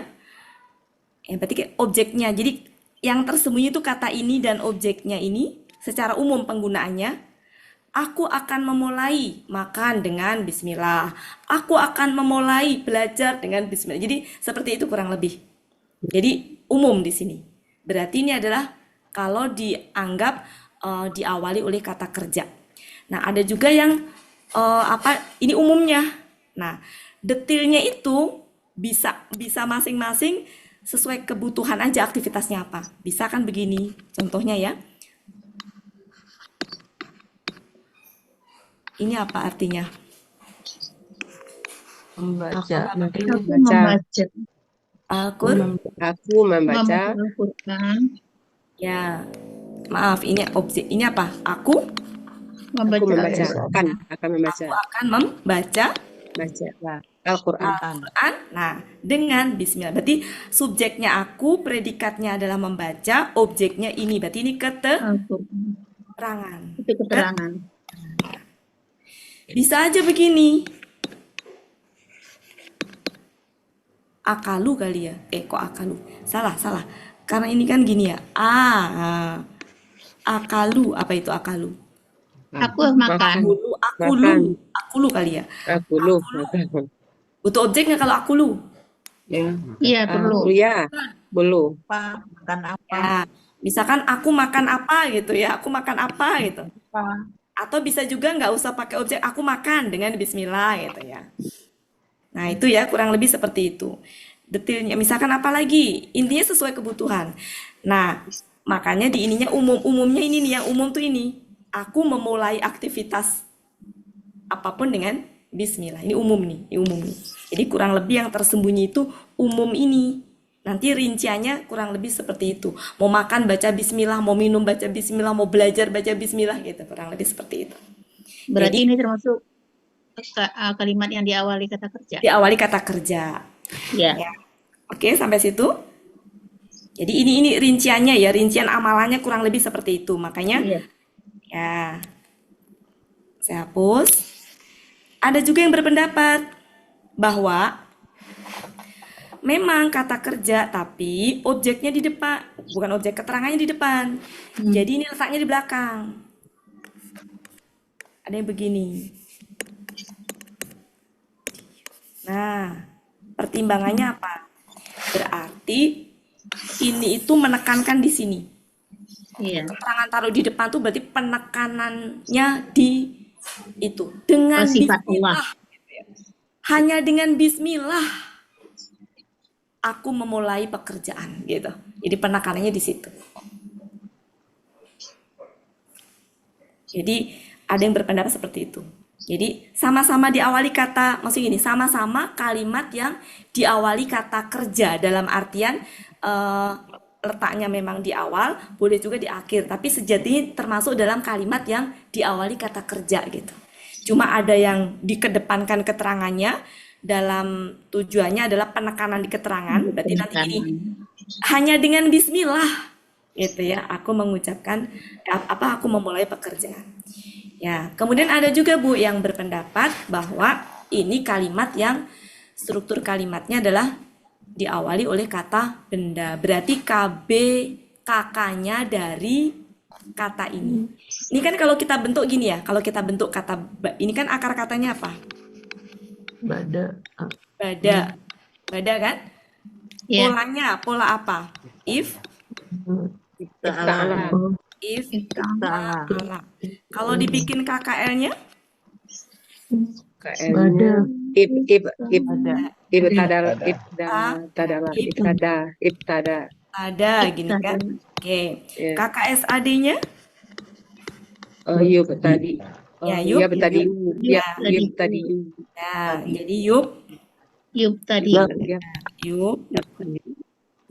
Berarti kayak objeknya. Jadi yang tersembunyi itu kata ini dan objeknya ini secara umum penggunaannya. Aku akan memulai makan dengan bismillah. Aku akan memulai belajar dengan bismillah. Jadi seperti itu kurang lebih. Jadi umum di sini. Berarti ini adalah kalau dianggap diawali oleh kata kerja. Nah, ada juga yang ini umumnya. Nah, detailnya itu bisa masing-masing sesuai kebutuhan aja aktivitasnya apa. Bisa kan begini contohnya ya. Ini apa artinya? Membaca. Aku membaca. Aku membaca. Al-Quran. Ya, maaf, ini objek. Ini apa? Aku Aku membaca. Akan membaca. akan membaca Baca Al-Quran. Al-Quran. Nah, dengan bismillah. Berarti subjeknya aku, predikatnya adalah membaca, objeknya ini. Berarti ini keterangan. Itu keterangan. Bisa aja begini. Akalu kali ya. Kok akalu? Salah. Karena ini kan gini ya. Akalu. Apa itu akalu? Aku makan. Akulu kali ya. Akulu. Butuh objek nggak kalau akulu? Ya. Iya, perlu. Ya. Belum. Apa? Makan apa? Ya, misalkan aku makan apa gitu ya. Aku makan apa gitu. Apa? Atau bisa juga nggak usah pakai objek, aku makan dengan bismillah gitu ya. Nah itu ya kurang lebih seperti itu. Detailnya misalkan apa lagi, intinya sesuai kebutuhan. Nah makanya di ininya umumnya ini nih, yang umum tuh ini. Aku memulai aktivitas apapun dengan bismillah. Ini umum nih, Jadi kurang lebih yang tersembunyi itu umum ini. Nanti rinciannya kurang lebih seperti itu. Mau makan baca bismillah, mau minum baca bismillah, mau belajar baca bismillah gitu. Kurang lebih seperti itu. Berarti Jadi, ini termasuk kalimat yang diawali kata kerja. diawali kata kerja. Ya. Ya. Oke, sampai situ. Jadi ini rinciannya ya, rincian amalannya kurang lebih seperti itu. Makanya Iya. ya saya hapus. Ada juga yang berpendapat bahwa memang kata kerja, tapi objeknya di depan, bukan objek keterangannya di depan. Jadi ini letaknya di belakang. Ada yang begini. Nah, pertimbangannya apa? Berarti ini itu menekankan di sini. Iya. Keterangan taruh di depan tuh berarti penekanannya di itu. Dengan Sifat Allah. bismillah. Hanya dengan bismillah aku memulai pekerjaan gitu. Jadi penekanannya di situ. Jadi ada yang berpendapat seperti itu. Jadi sama-sama diawali kata, maksudnya gini, sama-sama kalimat yang diawali kata kerja dalam artian letaknya memang di awal, boleh juga di akhir, tapi sejatinya termasuk dalam kalimat yang diawali kata kerja gitu. Cuma ada yang dikedepankan keterangannya dalam tujuannya adalah penekanan di keterangan, berarti nanti gini, hanya dengan bismillah gitu ya, aku mengucapkan aku memulai pekerjaan. Ya, kemudian ada juga Bu yang berpendapat bahwa ini kalimat yang struktur kalimatnya adalah diawali oleh kata benda. Berarti KB kakaknya dari kata ini. Ini kan kalau kita bentuk gini ya, kalau kita bentuk kata ini kan akar katanya apa? Bada. Bada. Bada kan? Iya. Polanya, pola apa? If, Ifta'ala. if, Ta'ala. ala. Kalau dibikin KKL-nya? KL-nya ibtadala, ibtada. Ada gini kan? Oke. Ya. KKSAD-nya? Yub tadi. Ya, yub. Ya tadi. Ya, Ya. yub tadi. Ya, jadi yub, Yub tadi. Ya, yub.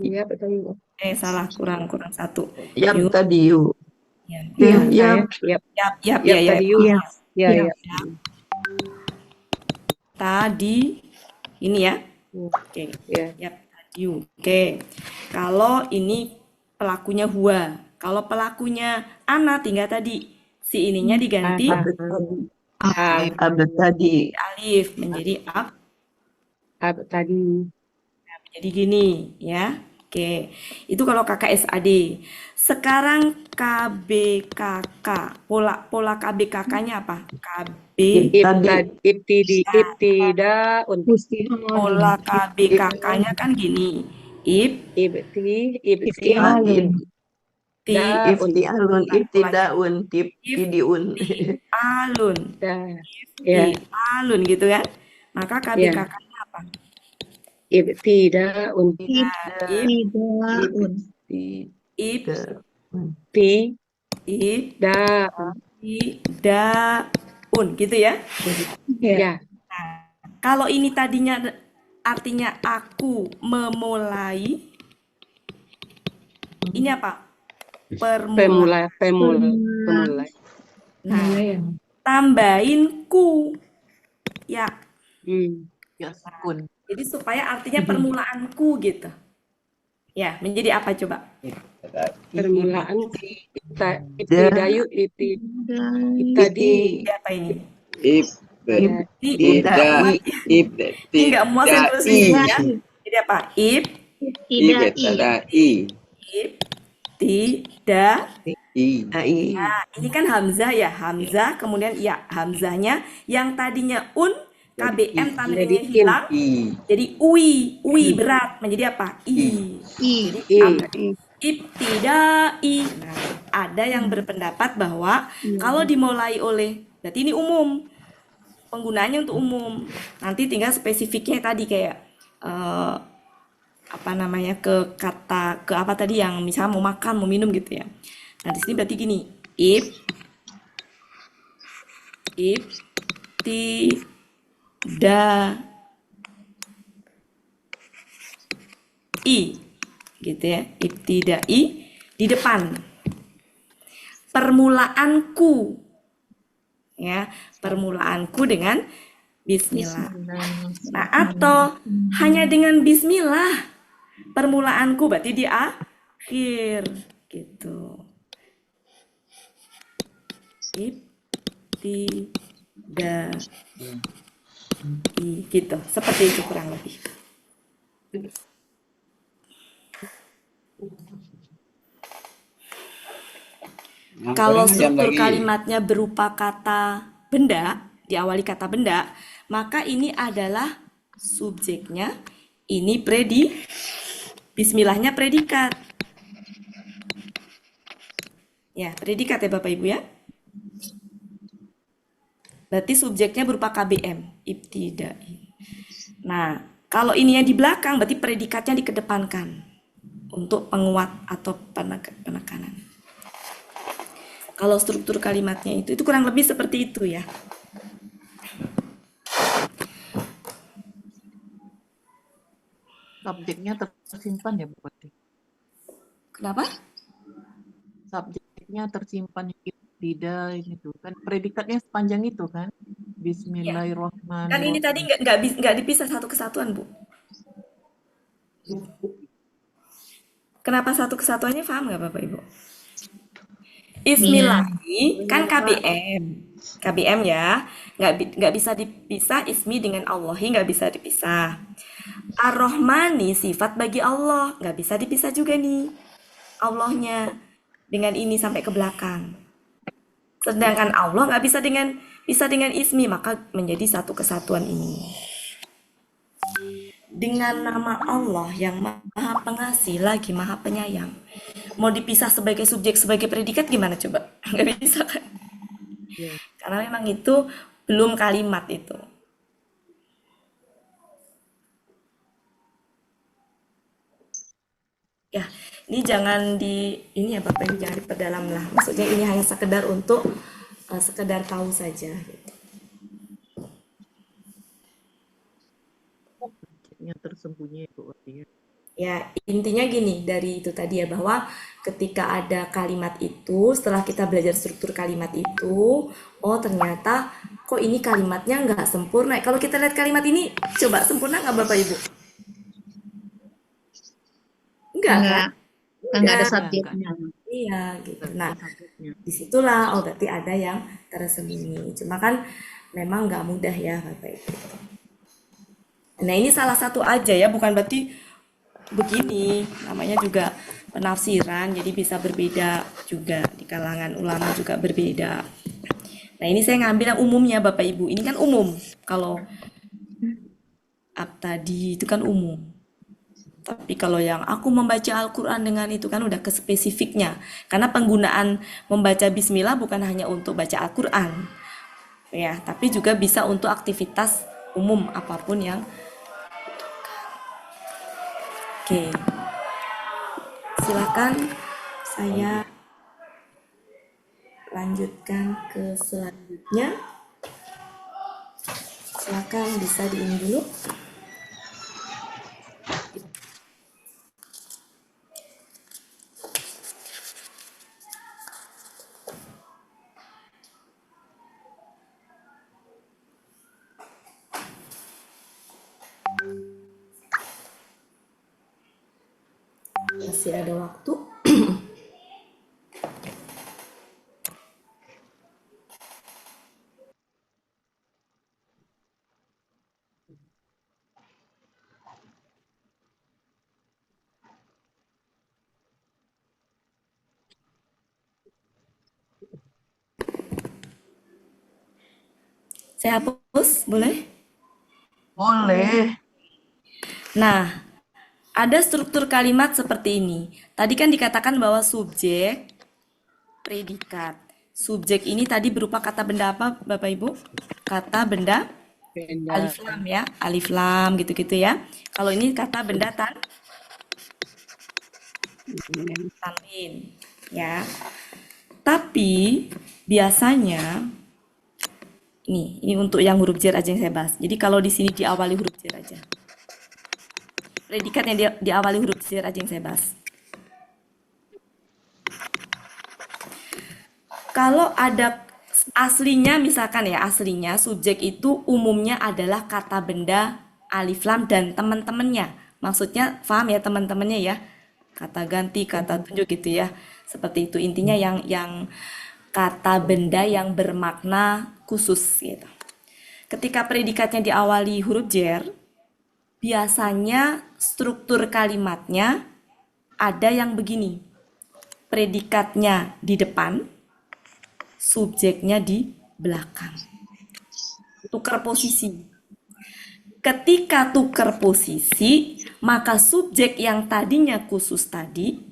ya betul. Salah, kurang satu. Yap Yub. tadi yuk. Ya. Yap. Yap. Yap, Ya ya. tadi yub. Ya, ya. Tadi ini ya. Oke. Ya. Yap, tadi. Oke. Kalau ini pelakunya huwa. Kalau pelakunya ana tinggal tadi si ininya diganti Abad tadi. alif menjadi Ab tadi. jadi gini ya. Oke. Itu kalau KKSAD. Sekarang KBKK. Pola KBKK-nya apa? KB Ibtida untuk pola KBKK-nya kan gini. Iftialun. Iftialun. Ibtidaun. Ibtidiun. alun. ya Alun gitu kan. Maka KBKK-nya apa? ibtida untuk Tidaun. Daun gitu ya. ya Kalau ini tadinya artinya aku memulai. Ini apa? Permula. pemulai. Nah, tambahin ku. Ya. Ya, sukun. Jadi supaya artinya permulaanku gitu. Ya, menjadi apa coba? Permulaan ibtidayu ibtadi Apa ini? Ibtida. Ini nggak muasin terus ini ya. Jadi apa? Ibtidai. Nah, ini kan hamzah ya. Hamzah, kemudian ya hamzahnya yang tadinya KBM tandanya hilang. Jadi ui berat menjadi apa? Jadi ibtidai. Nah, ada yang berpendapat bahwa kalau dimulai oleh, berarti ini umum. Penggunaannya untuk umum. Nanti tinggal spesifiknya tadi kayak ke kata ke apa tadi yang misalnya mau makan, mau minum gitu ya. Nah, di sini berarti gini, gitu ya, ibtidai di depan permulaanku ya, permulaanku dengan bismillah. Nah, atau hanya dengan bismillah permulaanku berarti di akhir gitu. Ibtidai gitu, seperti itu kurang lebih. Kalau struktur kalimatnya berupa kata benda, diawali kata benda, maka ini adalah subjeknya, ini Bismillahnya predikat. Ya, predikat ya Bapak Ibu ya. Berarti subjeknya berupa KBM, ibtidai. Nah, kalau ini yang di belakang berarti predikatnya dikedepankan untuk penguat atau penekanan. Kalau struktur kalimatnya itu kurang lebih seperti itu ya. Subjeknya tersimpan ya berarti. Kenapa? Subjeknya tersimpan tidak itu kan predikatnya sepanjang itu kan. Kan ini tadi Bismillahirrahmanirrahim. nggak dipisah satu kesatuan, Bu. Kenapa satu kesatuannya, paham nggak Bapak Ibu? Ismillahi kan KBM. KBM ya, nggak bisa dipisah ismi dengan Allahi, nggak bisa dipisah. Ar-Rahmani sifat bagi Allah, nggak bisa dipisah juga nih Allahnya dengan ini sampai ke belakang. Sedangkan Allah nggak bisa dengan ismi, maka menjadi satu kesatuan ini. Dengan nama Allah yang Maha Pengasih lagi Maha Penyayang, mau dipisah sebagai subjek sebagai predikat gimana coba? Nggak bisa kan? Karena memang itu belum kalimat itu. Ya, ini jangan ini ya Bapak Ibu jangan diperdalam lah. Maksudnya ini hanya sekedar untuk sekedar tahu saja. Gitu. Subjeknya tersembunyi itu artinya. Ya, intinya gini dari itu tadi ya bahwa ketika ada kalimat itu, setelah kita belajar struktur kalimat itu, oh ternyata kok ini kalimatnya nggak sempurna. Kalau kita lihat kalimat ini, coba sempurna nggak Bapak Ibu? Enggak kan? Nggak ada subjeknya. Iya gitu. Nah, disitulah oh berarti ada yang tersembunyi. Cuma kan memang nggak mudah ya Bapak Ibu. Nah ini salah satu aja ya, bukan berarti begini. Namanya juga penafsiran, jadi bisa berbeda juga di kalangan ulama juga berbeda. Nah ini saya ngambil yang umumnya Bapak Ibu. Ini kan umum. Kalau tadi itu kan umum. Tapi kalau yang aku membaca Al-Quran dengan itu kan udah ke spesifiknya. Karena penggunaan membaca bismillah bukan hanya untuk baca Al-Quran. Ya, tapi juga bisa untuk aktivitas umum apapun yang Oke. Silakan saya lanjutkan ke selanjutnya. Silakan bisa di-in dulu. Masih ada waktu. Saya hapus, boleh? Boleh. Nah, ada struktur kalimat seperti ini. Tadi kan dikatakan bahwa subjek, predikat. Subjek ini tadi berupa kata benda apa, Bapak Ibu? Kata benda alif lam ya, alif lam gitu-gitu ya. Kalau ini kata benda tanwin ya. Tapi biasanya ini untuk yang huruf jar aja yang saya bahas. Jadi kalau di sini diawali huruf jar aja. Predikat yang diawali huruf jar aja yang saya bahas. Kalau ada aslinya misalkan ya, aslinya subjek itu umumnya adalah kata benda alif lam dan teman-temannya. Maksudnya paham ya teman-temannya ya? Kata ganti, kata tunjuk gitu ya. Seperti itu intinya yang kata benda yang bermakna khusus gitu. Ketika predikatnya diawali huruf jar, biasanya struktur kalimatnya ada yang begini. Predikatnya di depan, subjeknya di belakang. Tukar posisi. Ketika tukar posisi, maka subjek yang tadinya khusus tadi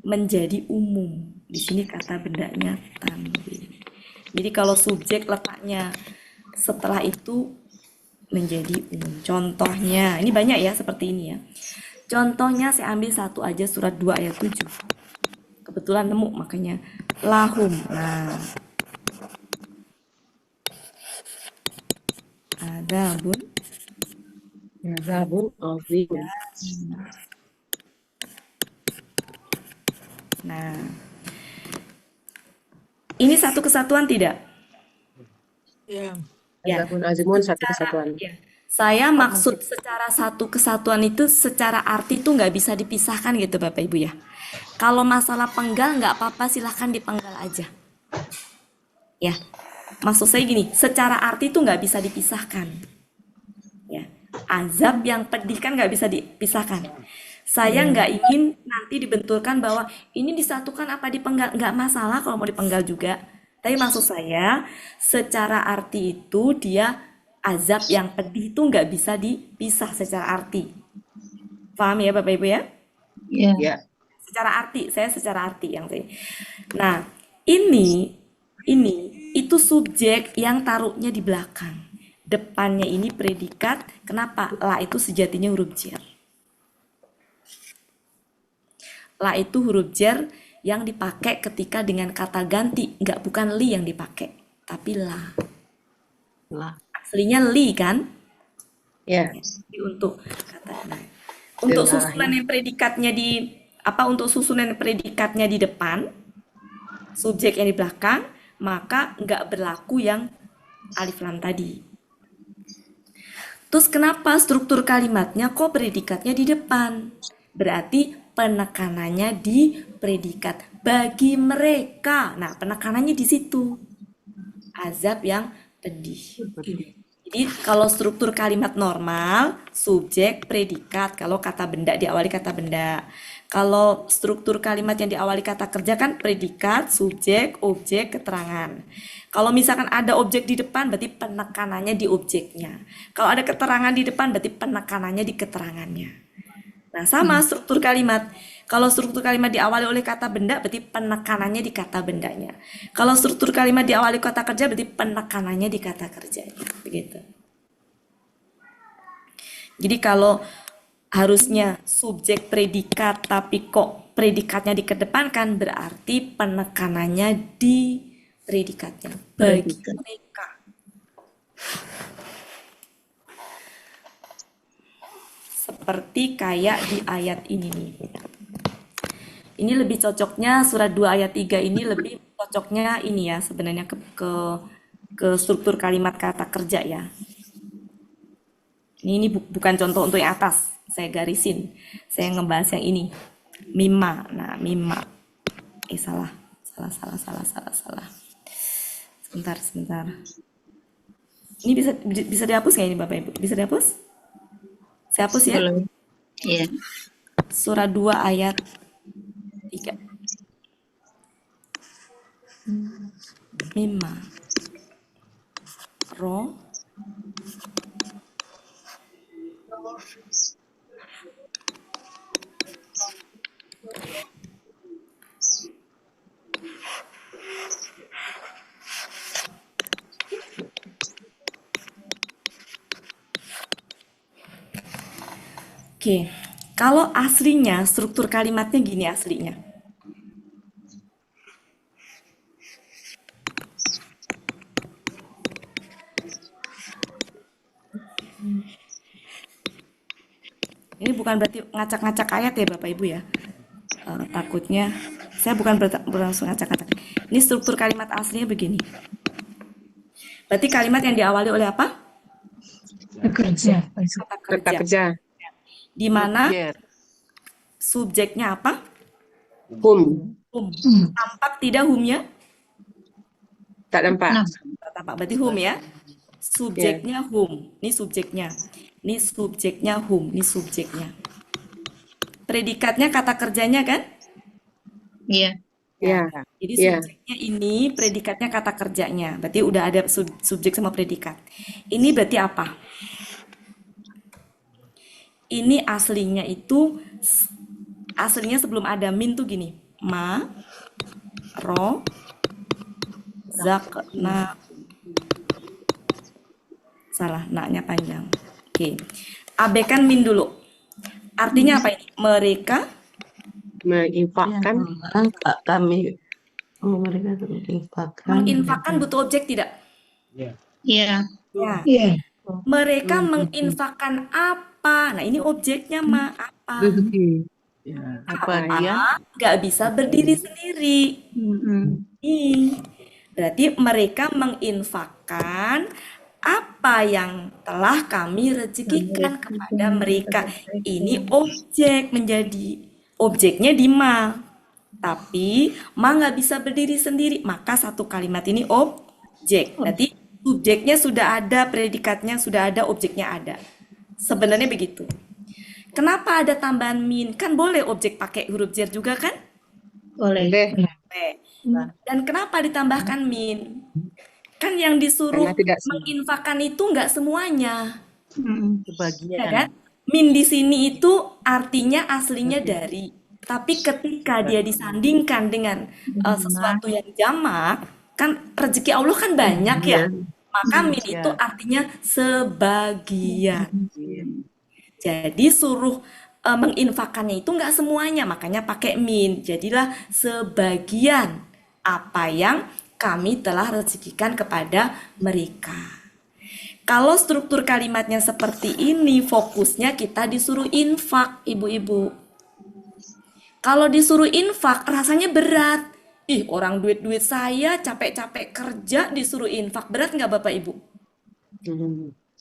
menjadi umum. Di sini kata bendanya tanwin. Jadi kalau subjek letaknya setelah itu menjadi umum. Contohnya, ini banyak ya seperti ini ya. Contohnya saya ambil satu aja, surat 2 ayat 7. Kebetulan nemu makanya lahum. Nah, adzabun. Azabun azim. Nah, ini satu kesatuan tidak? Ya. Ya. Azabun azimun satu kesatuan. Ya. Saya maksud secara satu kesatuan itu secara arti itu nggak bisa dipisahkan gitu Bapak Ibu ya. Kalau masalah penggal nggak apa-apa, silahkan dipenggal aja. Ya, maksud saya gini, secara arti itu nggak bisa dipisahkan. Ya, azab yang pedih kan nggak bisa dipisahkan. Saya nggak ingin nanti dibenturkan bahwa ini disatukan apa dipenggal, nggak masalah kalau mau dipenggal juga. Tapi maksud saya, secara arti itu dia azab yang pedih itu nggak bisa dipisah secara arti. Paham ya Bapak Ibu ya? Ya. Ya. Secara arti, saya secara arti yang saya. Nah, ini itu subjek yang taruhnya di belakang. Depannya ini predikat. Kenapa? La itu sejatinya huruf jar. La itu huruf jar yang dipakai ketika dengan kata ganti, bukan li yang dipakai, tapi la. Lah. Aslinya li kan? Ya. Jadi untuk kata untuk susunan yang predikatnya untuk susunan predikatnya di depan, subjek yang di belakang, maka nggak berlaku yang alif lam tadi. Terus kenapa struktur kalimatnya kok predikatnya di depan? Berarti penekanannya di predikat bagi mereka. Nah, penekanannya di situ. Azab yang pedih. Jadi kalau struktur kalimat normal, subjek, predikat, kalau kata benda diawali kata benda. Kalau struktur kalimat yang diawali kata kerja kan predikat, subjek, objek, keterangan. Kalau misalkan ada objek di depan berarti penekanannya di objeknya. Kalau ada keterangan di depan berarti penekanannya di keterangannya. Nah, sama struktur kalimat. Kalau struktur kalimat diawali oleh kata benda berarti penekanannya di kata bendanya. Kalau struktur kalimat diawali kata kerja berarti penekanannya di kata kerjanya. Begitu. Jadi kalau harusnya subjek predikat tapi kok predikatnya dikedepankan berarti penekanannya di predikatnya bagi mereka. Seperti kayak di ayat ini nih. Ini lebih cocoknya surat 2 ayat 3 ini lebih cocoknya ini ya sebenarnya ke struktur kalimat kata kerja ya. Ini bukan contoh untuk yang atas, saya garisin. Saya ngebahas yang ini. Mimma. Nah, mimma. Salah. Sebentar. Ini bisa dihapus nggak ini Bapak Ibu? Bisa dihapus? Saya hapus ya. Iya. Surah 2 ayat 3. Mimma. Ro. Oke, kalau aslinya struktur kalimatnya gini aslinya. Ini bukan berarti ngacak-ngacak ayat ya Bapak Ibu ya. Takutnya saya bukan berlangsung ngacak-ngacak. Ini struktur kalimat aslinya begini. Berarti kalimat yang diawali oleh apa? Kata kerja. Di mana subjeknya apa? Hum. Tampak tidak humnya? Tak nampak. Tak tampak, berarti hum ya. Subjeknya hum. Ini subjeknya. Ini subjeknya hum. Ini subjeknya. Predikatnya kata kerjanya kan? Iya. Ya. Jadi subjeknya ini, predikatnya kata kerjanya. Berarti udah ada subjek sama predikat. Ini berarti apa? ini aslinya sebelum ada min tuh gini. Ma, ro, zakna. Salah, naknya panjang. Oke. Abaikan min dulu. Artinya apa ini? Mereka Menginfakkan. Kami mereka menginfakkan. menginfakkan butuh objek tidak? Iya. Ya. Iya. Mereka menginfakkan apa? Nah, ini objeknya ma apa? Ya, apa dia? Nggak bisa berdiri sendiri. Ih, berarti mereka menginfakkan apa yang telah kami rezekikan kepada mereka. Ini objek menjadi objeknya di ma. Tapi ma nggak bisa berdiri sendiri, maka satu kalimat ini objek. Berarti subjeknya sudah ada, predikatnya sudah ada, objeknya ada. Sebenarnya begitu. Kenapa ada tambahan min? Kan boleh objek pakai huruf jar juga kan? Boleh. Boleh. Dan kenapa ditambahkan min? Kan yang disuruh Karena tidak semua. menginfakkan itu nggak semuanya, ya Sebagian. kan? Min di sini itu artinya aslinya dari, tapi ketika dia disandingkan dengan sesuatu yang jamak, kan rezeki Allah kan banyak ya, maka min itu artinya sebagian. Jadi suruh menginfakkannya itu nggak semuanya, makanya pakai min. Jadilah sebagian apa yang kami telah rezekikan kepada mereka. Kalau struktur kalimatnya seperti ini, fokusnya kita disuruh infak, ibu-ibu. Kalau disuruh infak, rasanya berat. Ih, orang duit-duit saya capek-capek kerja disuruh infak. Berat nggak Bapak Ibu?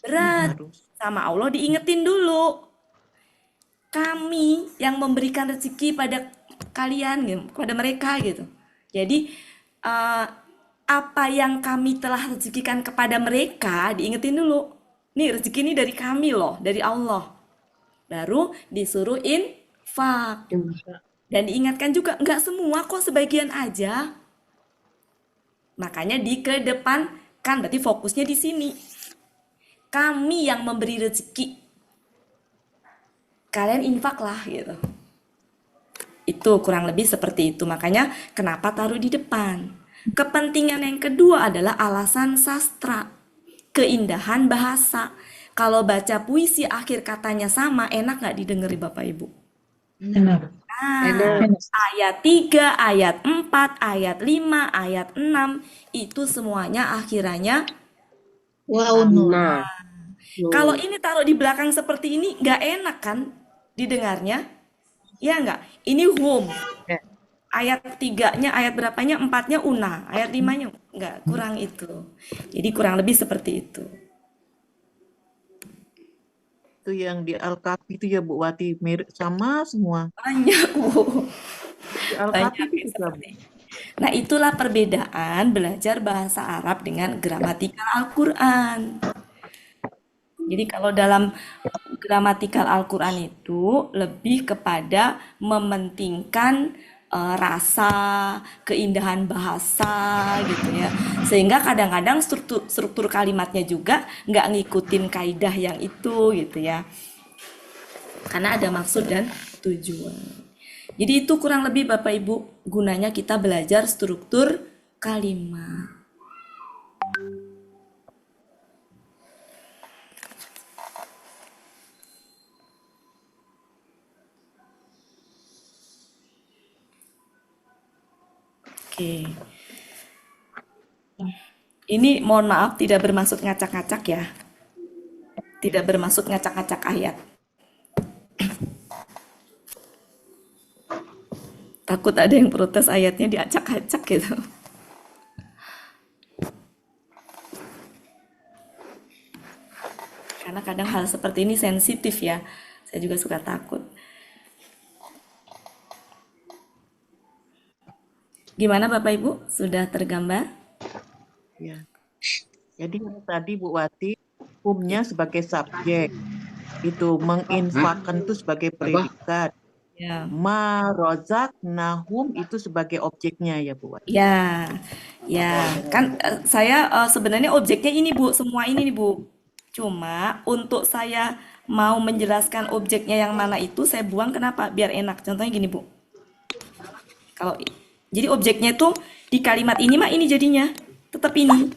Berat. Sama Allah diingetin dulu. Kami yang memberikan rezeki pada kalian, gitu, kepada mereka gitu. Jadi, apa yang kami telah rezekikan kepada mereka, diingetin dulu. Nih, rezeki ini dari kami loh, dari Allah. Baru disuruh infak. Dan diingatkan juga, nggak semua kok, sebagian aja. Makanya dikedepankan, berarti fokusnya di sini. Kami yang memberi rezeki. Kalian infaklah gitu. Itu kurang lebih seperti itu. Makanya kenapa taruh di depan. Kepentingan yang kedua adalah alasan sastra. Keindahan bahasa. Kalau baca puisi akhir katanya sama, enak nggak didengeri Bapak Ibu? Enak. Ayat 3, ayat 4, ayat 5, ayat 6, itu semuanya akhirannya Wow, Nah, kalau ini taruh di belakang seperti ini, nggak enak kan didengarnya? Ya nggak? Ini hum. Ayat 3-nya, ayat berapanya? 4-nya una. Ayat 5-nya nggak, kurang itu. Jadi kurang lebih seperti itu. Itu yang di Al-Kahfi itu ya Bu Wati, mirip sama semua. Banyak, Bu. Di Al-Kahfi Banyak itu juga, Bu. Nah, itulah perbedaan belajar bahasa Arab dengan gramatikal Al-Quran. Jadi kalau dalam gramatikal Al-Quran itu lebih kepada mementingkan rasa, keindahan bahasa gitu ya. Sehingga kadang-kadang struktur kalimatnya juga nggak ngikutin kaidah yang itu gitu ya. Karena ada maksud dan tujuan. Jadi itu kurang lebih Bapak Ibu gunanya kita belajar struktur kalimat. Oke. Ini mohon maaf tidak bermaksud ngacak-ngacak ya. Tidak bermaksud ngacak-ngacak ayat. Takut ada yang protes ayatnya diacak-acak gitu. Karena kadang hal seperti ini sensitif ya. Saya juga suka takut. Gimana Bapak Ibu? Sudah tergambar? Ya. Jadi tadi Bu Wati, hukumnya sebagai subjek. Itu menginfakkan itu sebagai predikat. Ya. Ma rozak nahum itu sebagai objeknya ya Bu Wati. Ya, ya, kan saya sebenarnya objeknya ini Bu, semua ini nih Bu. Cuma untuk saya mau menjelaskan objeknya yang mana itu saya buang, kenapa? Biar enak. Contohnya gini, Bu. Kalau jadi objeknya itu di kalimat ini mah ini jadinya tetap ini.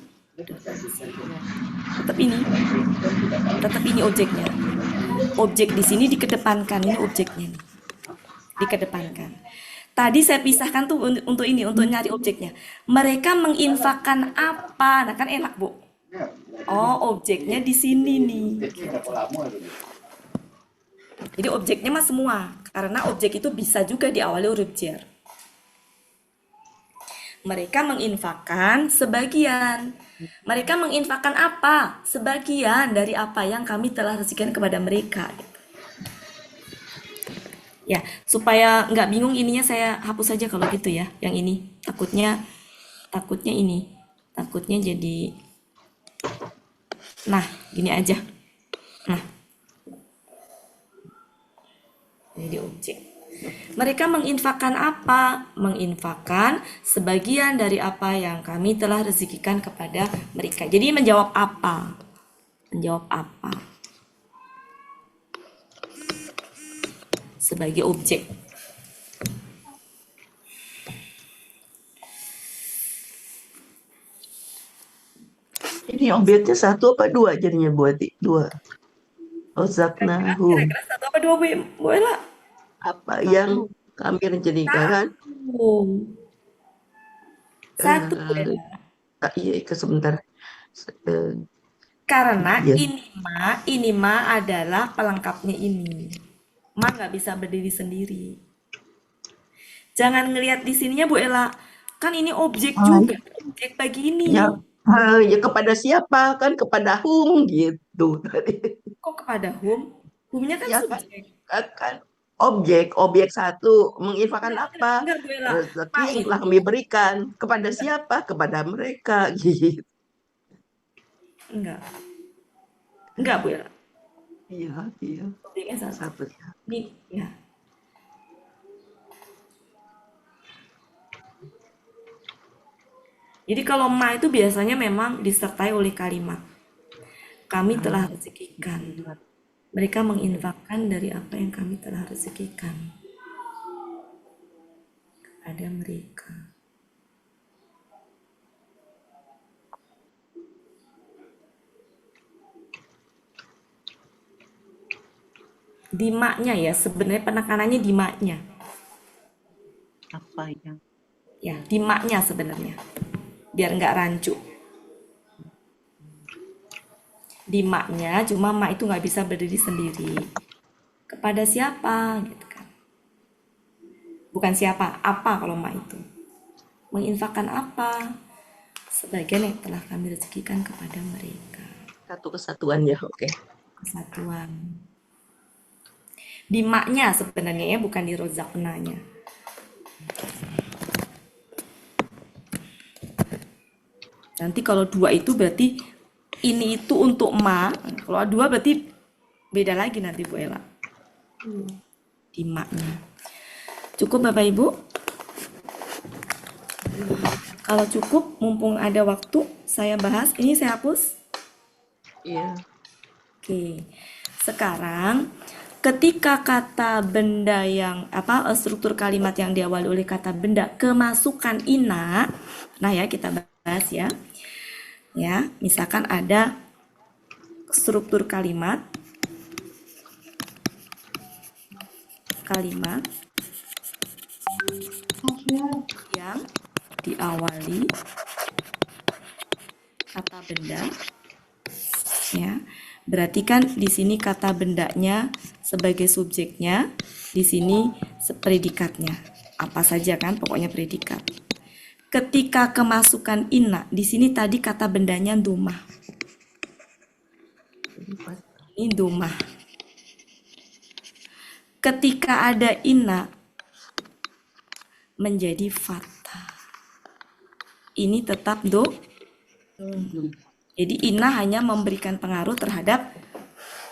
Tetap ini. Tetap ini objeknya. Objek di sini dikedepankan, ini objeknya nih. Dikedepankan. Tadi saya pisahkan tuh untuk ini, untuk nyari objeknya. Mereka menginfakkan apa? Nah kan enak, Bu. Oh, objeknya di sini nih. Jadi objeknya mah semua, karena objek itu bisa juga diawali huruf jar. Mereka menginfakkan sebagian. Mereka menginfakkan apa? Sebagian dari apa yang kami telah rezekikan kepada mereka. Ya, supaya nggak bingung ininya saya hapus saja kalau gitu ya. Yang ini takutnya ini. Takutnya jadi nah, gini aja. Nah. Jadi objek. Mereka menginfakkan apa? Menginfakkan sebagian dari apa yang kami telah rezekikan kepada mereka. Jadi menjawab apa? Menjawab apa? Sebagai objek. Ini objeknya satu apa dua jadinya buat dua. Ozaknahum. Kira-kira satu apa dua, Bu Ella? Apa yang kami rencanakan? Satu, Bu Ella. Iya, sebentar. Karena Iya. ini ma adalah pelengkapnya ini. Ma nggak bisa berdiri sendiri. Jangan ngelihat di sininya, Bu Ella. Kan ini objek juga, objek bagi ini. Ya, ya kepada siapa? Kan kepada whom gitu tadi. Kok kepada whom? Whom-nya kan Ya subjek. kan objek satu menginfakkan apa? Enggak, Bu Ella. Rezeki yang telah kami berikan kepada siapa? Kepada mereka gitu. Enggak. Enggak, Bu Ella. Iya. Objeknya satu. Ini, ya. Jadi kalau ma itu biasanya memang disertai oleh kalimat. Kami telah rezekikan. Mereka menginfakkan dari apa yang kami telah rezekikan kepada mereka. Di maknya ya, sebenarnya penekanannya di maknya. Apa yang? Ya, di maknya sebenarnya. Biar nggak rancu. Di maknya, cuma mak itu nggak bisa berdiri sendiri. Kepada siapa? Gitu kan. Bukan siapa, apa kalau mak itu. Menginfakkan apa? Sebagian yang telah kami rezekikan kepada mereka. Satu kesatuan ya, oke. Kesatuan. Di maknya sebenarnya ya, bukan di rozaknanya. Nanti kalau dua itu berarti ini itu untuk ma. Kalau dua berarti beda lagi nanti, Bu Ella. Di maknya. Cukup Bapak Ibu? Kalau cukup, mumpung ada waktu, saya bahas. Ini saya hapus. Iya. Oke. Sekarang ketika kata benda yang struktur kalimat yang diawali oleh kata benda kemasukan ina, nah ya kita bahas ya. Ya, misalkan ada struktur kalimat yang diawali kata benda, ya. Berarti kan di sini kata bendanya sebagai subjeknya, di sini predikatnya. Apa saja kan, pokoknya predikat. Ketika kemasukan inna, di sini tadi kata bendanya dumah. Ini dumah. Ketika ada inna, menjadi fathah. Ini tetap Jadi inna hanya memberikan pengaruh terhadap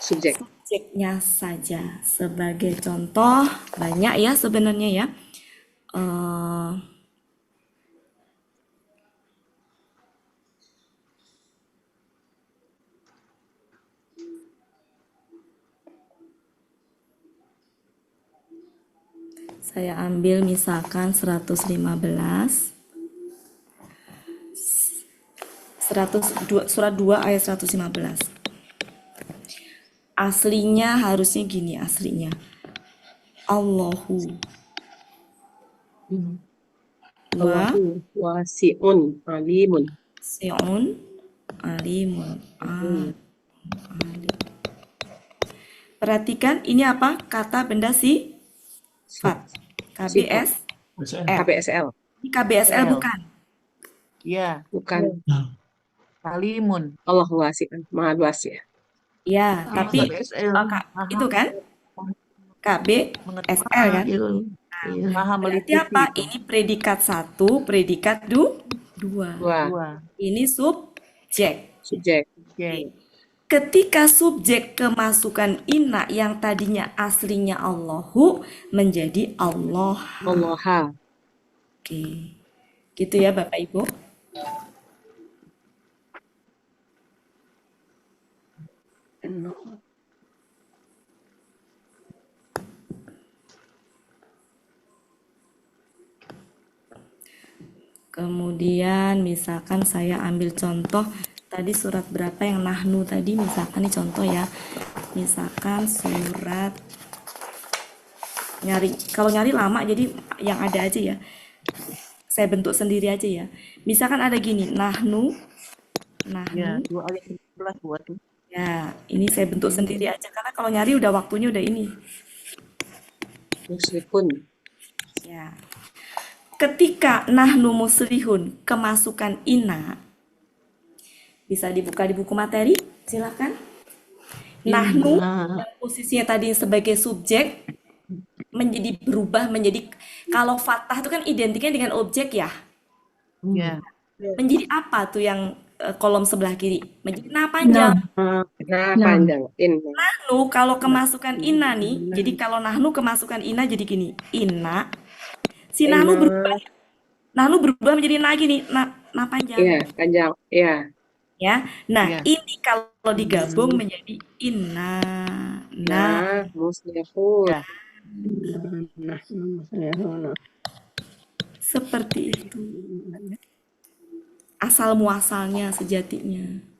subjeknya saja. Sebagai contoh, banyak ya sebenarnya ya. Saya ambil misalkan 115. 102, surat 2 ayat 115. Aslinya harusnya gini aslinya. Allahu wa Allahu wasi'un alimun. si'un alimun. Alim. Perhatikan ini apa? Kata benda sifat. KBS. KBSL. Ini KBSL bukan? Iya, Bukan. Kalimun. Allahu wasi'un. Maha luas ya. Ya, Sama tapi KBSL. itu kan KBSL kan? Maha Berarti meliputi apa? itu. Ini predikat 1, predikat 2. Dua. Ini subjek. Subjek. Oke. Ketika subjek kemasukan inna yang tadinya aslinya Allahu menjadi Allah. Allaha. Oke. Gitu ya Bapak Ibu. Kemudian misalkan saya ambil contoh tadi surat berapa yang nahnu tadi, misalkan ini contoh ya. Misalkan surat kalau nyari lama jadi yang ada aja ya. Saya bentuk sendiri aja ya. Misalkan ada gini, nahnu. Ya, 2 ayat 11 buat tuh. Ya, ini saya bentuk sendiri aja karena kalau nyari udah waktunya udah ini. Musyrikun. Ya. Ketika nahnu muslihun kemasukan inna, bisa dibuka di buku materi, silakan. Nahnu yang posisinya tadi sebagai subjek menjadi berubah menjadi, kalau fathah itu kan identiknya dengan objek ya. Ya. Menjadi apa tuh yang kolom sebelah kiri? Menjadi na panjang. Nah, panjang. Nahnu kalau kemasukan inna nih, jadi kalau nahnu kemasukan inna jadi gini, inna. Si nahnu berubah. Nahnu berubah menjadi na gini, na panjang. Iya, panjang. Iya. Ya. Nah, Iya. ini kalau digabung menjadi inna. Nah, muslihun. Ya. Seperti itu. Asal muasalnya sejatinya.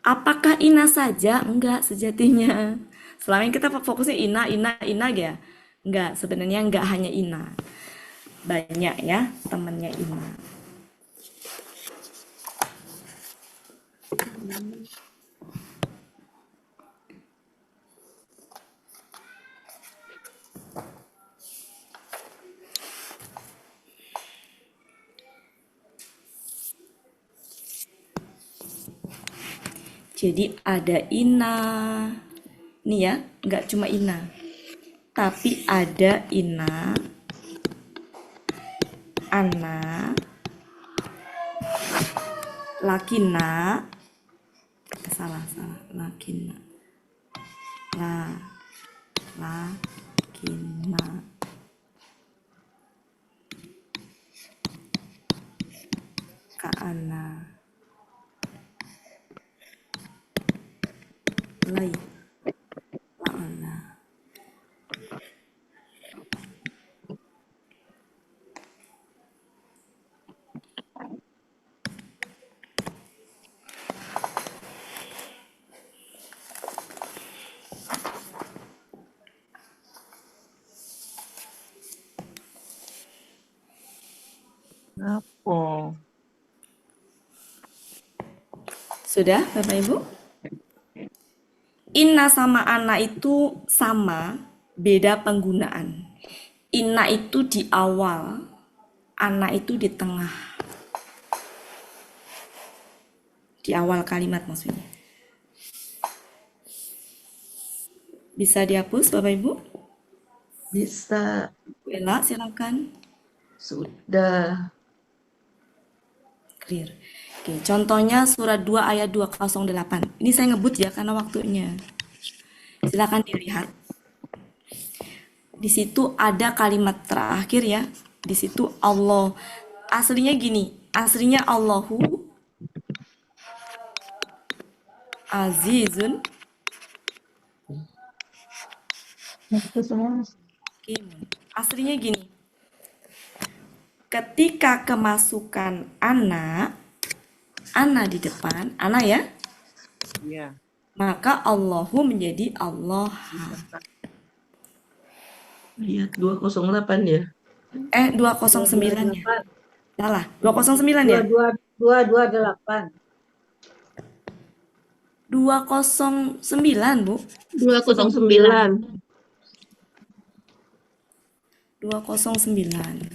Apakah ina saja? Enggak sejatinya. Selama ini kita fokusnya ina ya. Enggak, sebenarnya enggak hanya ina. Banyak ya temannya ina. Jadi ada ina, nih ya, nggak cuma ina, tapi ada ina, ana, lakina, salah, lakina, lakina, kaana. Lai, la'ala. Apa? Sudah, Bapak Ibu? Inna sama ana itu sama, beda penggunaan. Inna itu di awal, ana itu di tengah. Di awal kalimat maksudnya. Bisa dihapus Bapak Ibu? Bisa. Bella, silakan. Sudah. Clear. Oke, contohnya surat 2 ayat 208. Ini saya ngebut ya karena waktunya. Silakan dilihat. Di situ ada kalimat terakhir ya. Di situ Allah. Aslinya gini. Aslinya Allahu Azizun Hakimun. Aslinya gini. Ketika kemasukan ana di depan, ana ya, Iya. maka Allahu menjadi Allah. Ayat 208 ya. 209 ya. Salah, 209 ya? 228. 209, Bu. 209. 209.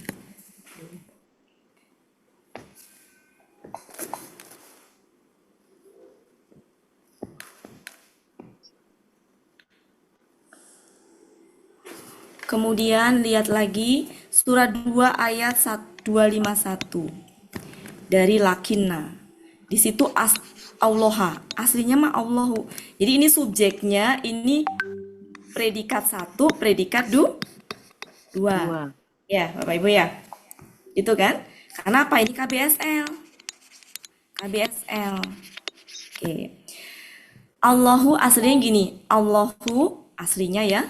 Kemudian lihat lagi surat 2 ayat 251 dari lakinna. Di situ Allaha, aslinya mah Allahu. Jadi ini subjeknya, ini predikat 1, predikat 2. Ya, Bapak Ibu ya. Itu kan? Karena apa? Ini KBSL. Oke. Allahu aslinya gini. Allahu aslinya ya.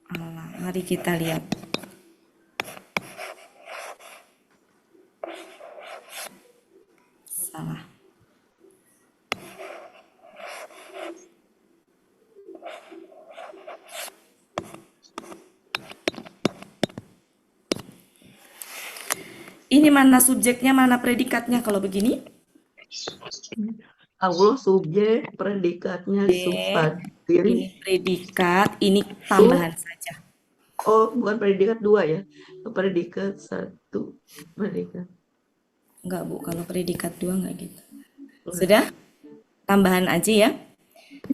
Allah, mari kita lihat. Salah. Ini mana subjeknya, mana predikatnya kalau begini? Allah subjek, predikatnya sifat. Ini predikat, ini tambahan saja. Oh, bukan predikat 2 ya. Predikat 1. Predikat. Enggak, Bu. Kalau predikat 2 enggak gitu. Sudah? Tambahan aja ya.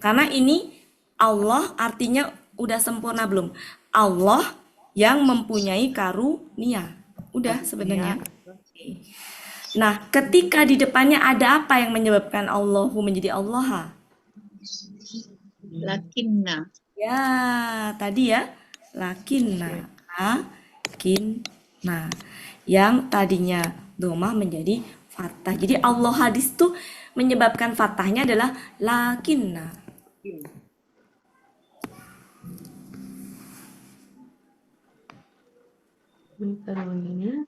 Karena ini Allah artinya udah sempurna belum? Allah yang mempunyai karunia. Udah sebenarnya. Oke. Nah, ketika di depannya ada apa yang menyebabkan Allahu menjadi Allah? Lakinna. Ya, tadi ya. Lakinna. Lakinna. Yang tadinya domah menjadi fathah. Jadi Allah hadis itu menyebabkan fathahnya adalah lakinna. Bentar wanginya.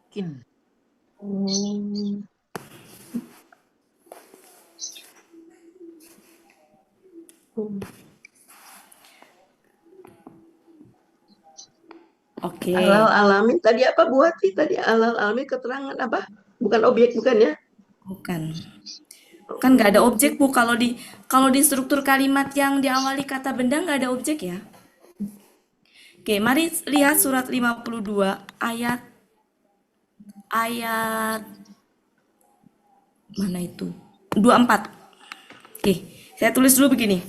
Makin. Oke. Alal alamin tadi apa buat sih tadi alal alamin keterangan apa? Bukan objek bukan ya? Bukan. Kan nggak ada objek, Bu. Kalau di struktur kalimat yang diawali kata benda nggak ada objek ya. Oke, mari lihat surat 52 ayat mana itu? 24. Oke, saya tulis dulu begini.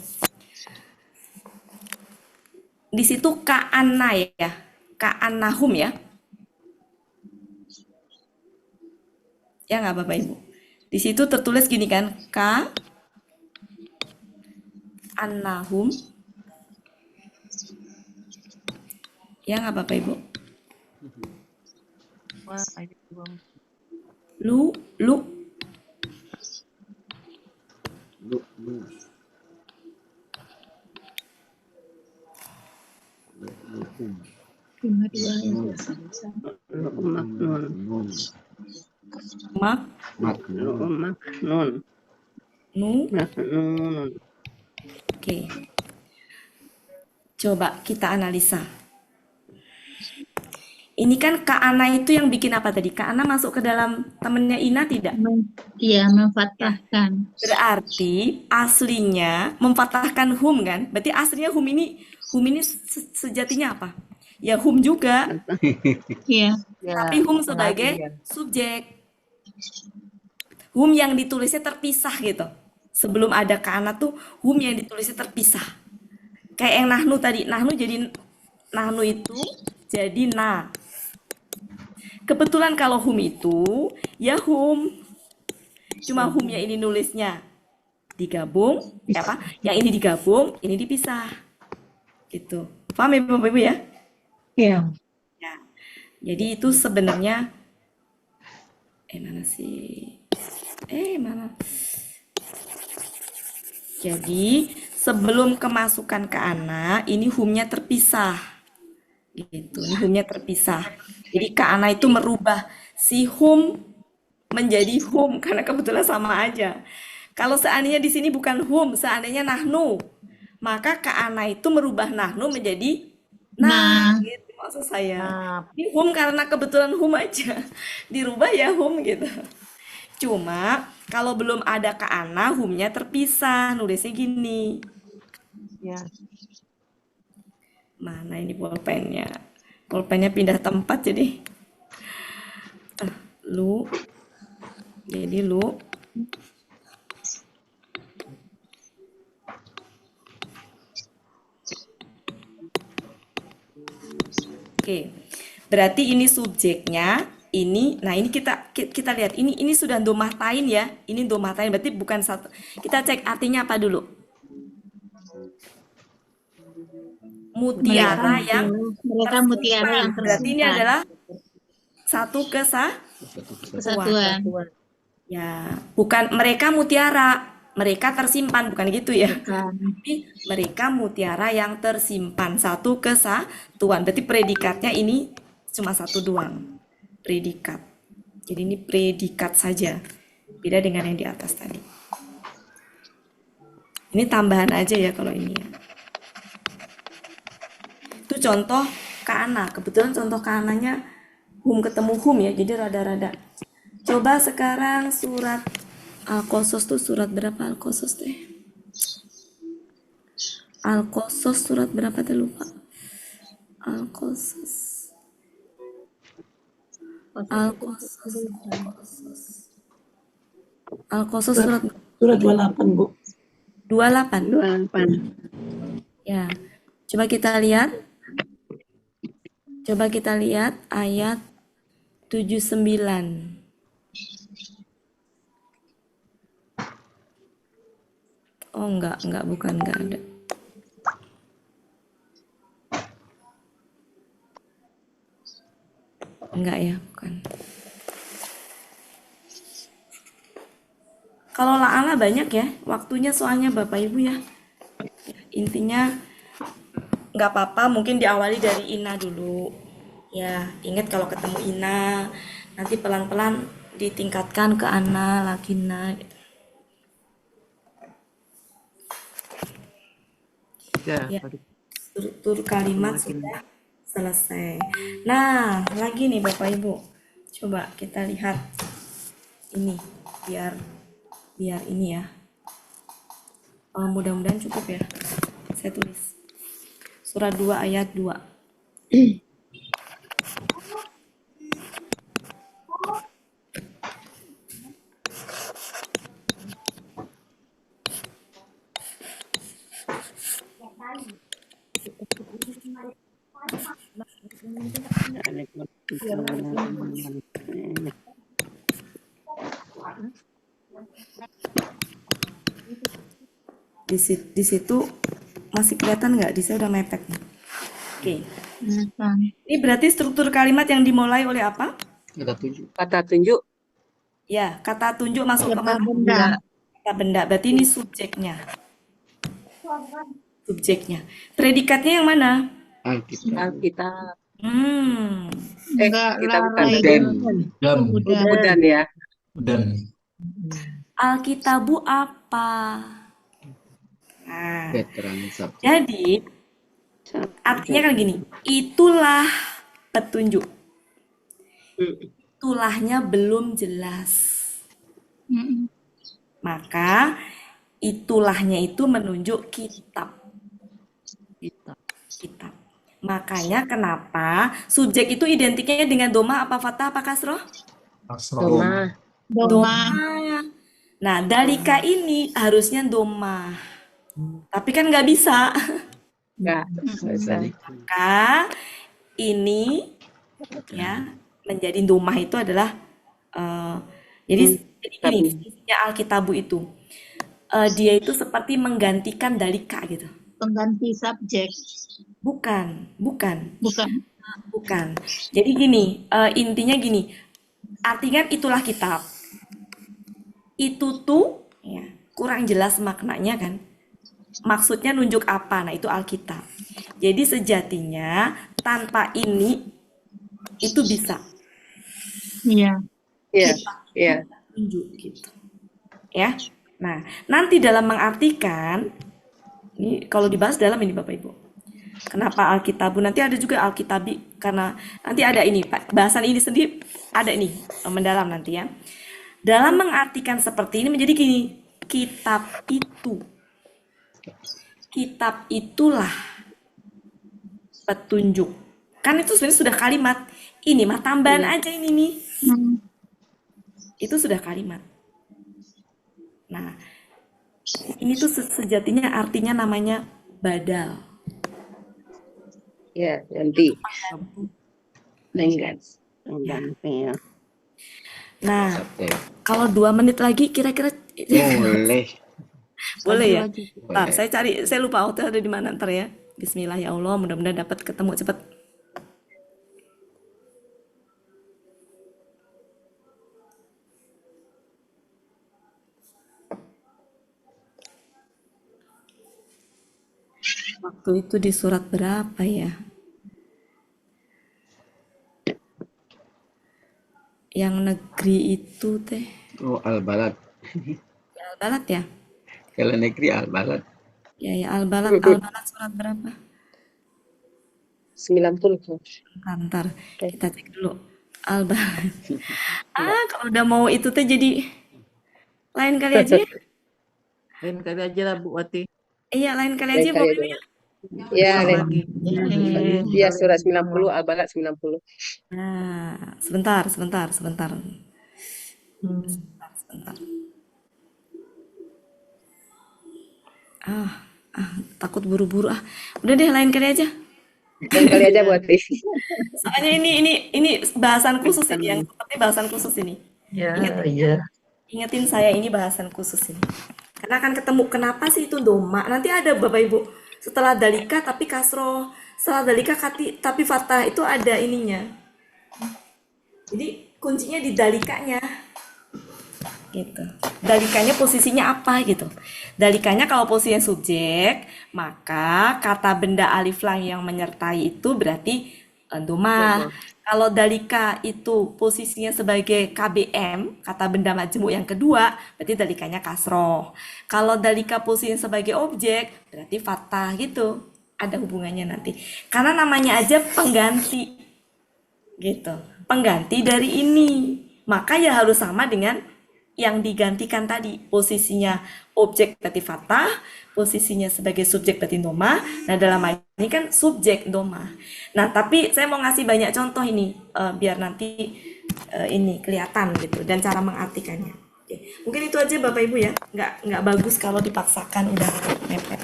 Di situ ka'anna ya. Ka'annahum ya. Ya nggak Bapak Ibu? Di situ tertulis gini kan, ka'annahum. Ya nggak Bapak Ibu? Wah, ayat 2. Lu. Maknun. Oke. Coba kita analisa. Ini kan Kak Ana itu yang bikin apa tadi? Kak Ana masuk ke dalam temennya Ina tidak? Iya, memfathahkan. Berarti aslinya memfathahkan hum kan? Berarti aslinya hum ini sejatinya apa? Ya hum juga. Iya. Tapi hum sebagai subjek. Hum yang ditulisnya terpisah gitu. Sebelum ada kana tuh hum yang ditulisnya terpisah. Kayak yang nahnu tadi. Nahnu itu jadi na. Kebetulan kalau hum itu ya hum. Cuma humnya ini nulisnya digabung, apa? Yang ini digabung, ini dipisah. Gitu. Paham ya Bapak Ibu ya? Iya. Ya. Jadi itu sebenarnya mana sih? Mana? Jadi sebelum kemasukan ke ana, ini humnya terpisah. Gitu. Ini humnya terpisah. Jadi ke ana itu merubah si hum menjadi hum karena kebetulan sama aja. Kalau seandainya di sini bukan hum, seandainya nahnu, maka ke ana itu merubah nahnu menjadi nah, gitu maksud saya. Ini hum karena kebetulan hum aja. Dirubah ya hum gitu. Cuma kalau belum ada ke ana, humnya terpisah, nulisnya gini. Ya. Mana ini pulpennya? Pulpennya pindah tempat jadi lu. Jadi lu. Oke. Berarti ini subjeknya, ini kita lihat ini sudah domatain ya. Ini domatain berarti bukan satu. Kita cek artinya apa dulu? Mutiara mereka mutiara yang berarti ini tersimpan. adalah satu Kesatuan. Ya, bukan mereka mutiara, mereka tersimpan, bukan gitu ya. Tapi mereka mutiara yang tersimpan, satu kesatuan. Berarti predikatnya ini cuma satu doang, predikat. Jadi ini predikat saja, beda dengan yang di atas tadi. Ini tambahan aja ya kalau ini ya. Itu contoh kana, kebetulan contoh kananya hum ketemu hum ya, jadi rada-rada. Coba sekarang surat Al-Qasas tuh surat berapa Al-Qasas deh? Al-Qasas surat berapa tuh lupa? Al-Qasas. Al-Qasas surat 28, Bu. 28. Ya. Coba kita lihat. Ayat 79. Oh enggak ada. Enggak ya, bukan. Kalau la'ala banyak ya, waktunya soalnya Bapak Ibu ya. Intinya nggak apa-apa, mungkin diawali dari ina dulu. Ya, ingat kalau ketemu ina, nanti pelan-pelan ditingkatkan ke ana, lakina gitu. Ya, struktur kalimat sudah selesai. Nah, lagi nih Bapak Ibu. Coba kita lihat ini biar ini ya. Mudah-mudahan cukup ya. Saya tulis. Surat 2 ayat 2. Di situ masih kelihatan nggak? Di saya udah mepet nih. Oke. Ini berarti struktur kalimat yang dimulai oleh apa? Kata tunjuk. Ya, kata tunjuk masuk ke mana? Benda. Kata benda. Berarti ini subjeknya. Predikatnya yang mana? Alkitab. Enggak, kita bukan. Udan ya. Dan Alkitabu apa? Nah, jadi artinya kan gini, itulah petunjuk. Itulahnya belum jelas. Maka itulahnya itu menunjuk kitab. Makanya kenapa subjek itu identiknya dengan doma apa fathah apa kasroh? Doma. Nah, dalika ini harusnya doma. Tapi kan nggak bisa. Maka ini ya menjadi domah itu adalah Eh, jadi gini, fungsinya Alkitabu itu dia itu seperti menggantikan dalika gitu. Pengganti subjek. Bukan. Bukan. Jadi gini, intinya gini, artinya itulah kitab. Itu tuh ya, kurang jelas maknanya kan. Maksudnya nunjuk apa? Nah, itu Alkitab. Jadi sejatinya tanpa ini itu bisa. Iya. Iya. Tunjuk gitu. Ya. Nah, nanti dalam mengartikan ini kalau dibahas dalam ini Bapak Ibu. Kenapa Alkitabu? Nanti ada juga Alkitabi karena nanti ada ini Pak. Bahasan ini sendiri ada ini mendalam nanti ya. Dalam mengartikan seperti ini menjadi gini, kitab itulah petunjuk. Kan itu sebenarnya sudah kalimat. Ini mah tambahan aja ini nih. Itu sudah kalimat. Nah, ini tuh sejatinya artinya namanya badal. Ya, ganti. Mengganti. Nah, kalau 2 menit lagi kira-kira Boleh. boleh ya? Boleh. Ntar saya lupa hotel ada di mana ntar ya. Bismillah ya Allah, mudah-mudahan dapat ketemu cepat. Waktu itu di surat berapa ya? Yang negeri itu teh. Oh, Al-Balad. Ya, Al-Balad ya? Kalau negeri Al-Balad. Ya, Al-Balad surat berapa? 90. Ntar kita cek dulu. Al-Balad. Kalau udah mau itu teh jadi lain kali aja ya? Lain kali aja lah Bu Wati. Iya, lain kali aja Bapak Ibu ya. Ya, Lagi. dia surat 90, Al-Balad 90. Nah, sebentar. Takut buru-buru Udah deh, lain kali aja. Lain kali aja buat Soalnya ini bahasan khusus ini, yang seperti bahasan khusus ini. Ingetin saya ini bahasan khusus ini. Karena akan ketemu kenapa sih itu doma. Nanti ada Bapak Ibu. Setelah dalika tapi kasroh, setelah dalika tapi fathah itu ada ininya. Jadi kuncinya di dalikanya. Gitu. Dalikanya posisinya apa gitu. Dalikanya kalau posisinya subjek, maka kata benda alif lam yang menyertai itu berarti doma. Kalau dalika itu posisinya sebagai KBM, kata benda majemuk yang kedua, berarti dalikanya kasroh. Kalau dalika posisinya sebagai objek, berarti fathah gitu. Ada hubungannya nanti. Karena namanya aja pengganti. Gitu. Pengganti dari ini. Maka ya harus sama dengan yang digantikan tadi. Posisinya objek berarti fathah, posisinya sebagai subjek berarti doma. Nah, dalam hal ini kan subjek doma. Nah, tapi saya mau ngasih banyak contoh ini biar nanti ini kelihatan gitu dan cara mengartikannya. Oke. Mungkin itu aja Bapak Ibu ya. Nggak bagus kalau dipaksakan udah mepet.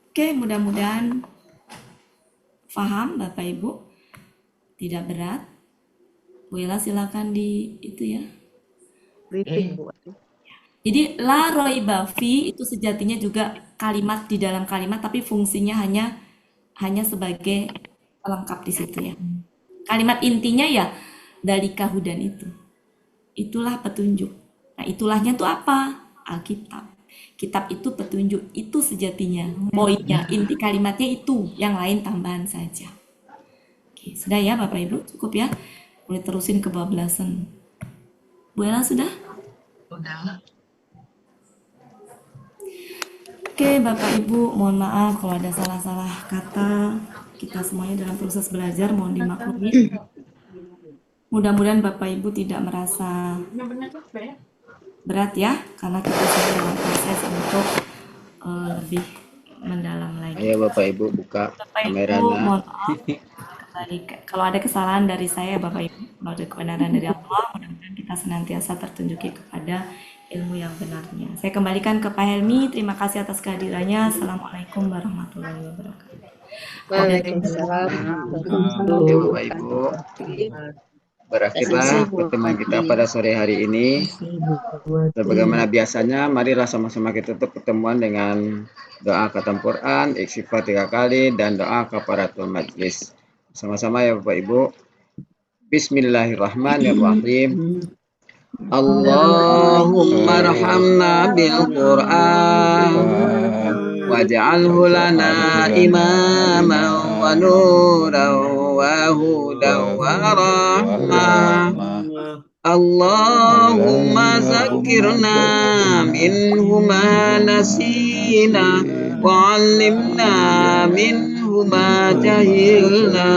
Oke, mudah-mudahan paham Bapak Ibu. Tidak berat. Bu Ella silakan di itu ya. Briefing Bu Wati. Jadi la roiba fi itu sejatinya juga kalimat di dalam kalimat tapi fungsinya hanya sebagai pelengkap di situ ya. Kalimat intinya ya dalika hudan itu. Itulah petunjuk. Nah, itulahnya tuh apa? Alkitab. Kitab itu petunjuk, itu sejatinya. Poinnya, inti kalimatnya itu, yang lain tambahan saja. Oke, sudah ya Bapak Ibu, cukup ya. Boleh terusin kebablasan. Bu Ella sudah? Udah. Oke, Bapak Ibu, mohon maaf kalau ada salah-salah kata. Kita semuanya dalam proses belajar, mohon dimaklumi. Mudah-mudahan Bapak Ibu tidak merasa berat ya, karena kita sedang dalam proses untuk lebih mendalam lagi. Ayo Bapak Ibu buka Bapak Ibu, kameranya. mohon maaf. Kalau ada kesalahan dari saya, Bapak Ibu, kalau ada kebenaran dari Allah, mudah-mudahan kita senantiasa tertunjuki kepada ilmu yang benarnya. Saya kembalikan ke Pak Helmi. Terima kasih atas kehadirannya. Assalamualaikum warahmatullahi wabarakatuh. Waalaikumsalam. Ayo Bapak Ibu. Berakhirlah pertemuan kita pada sore hari ini. Sebagaimana biasanya, marilah sama-sama kita tutup pertemuan dengan doa khatam Quran, istighfar 3 kali, dan doa kafaratul majlis. Sama-sama ya Bapak Ibu. Bismillahirrahmanirrahim. Allahumma arhamna bil Qur'an waj'alhu lana imaman wa nuran wa hudan wa rahmah. Allahumma zakirna minhu ma nasina wa 'allimna minhu ma jahilna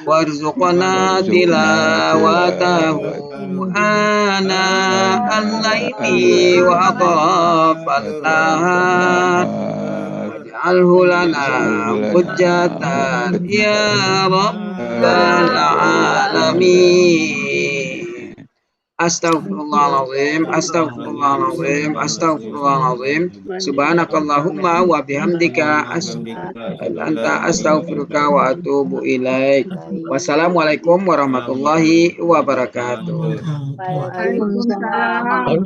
warzuqna tilawatahu ana al-laili wa atrafan nahar waj'alhu lana hujjatan ya rabbal alamin. Astaghfirullahaladzim, astaghfirullahaladzim, astaghfirullahaladzim. Subhanakallahumma wa bihamdika anta astaghfiruka wa atubu ilaik. Wassalamualaikum warahmatullahi wabarakatuh. Waalaikumsalam.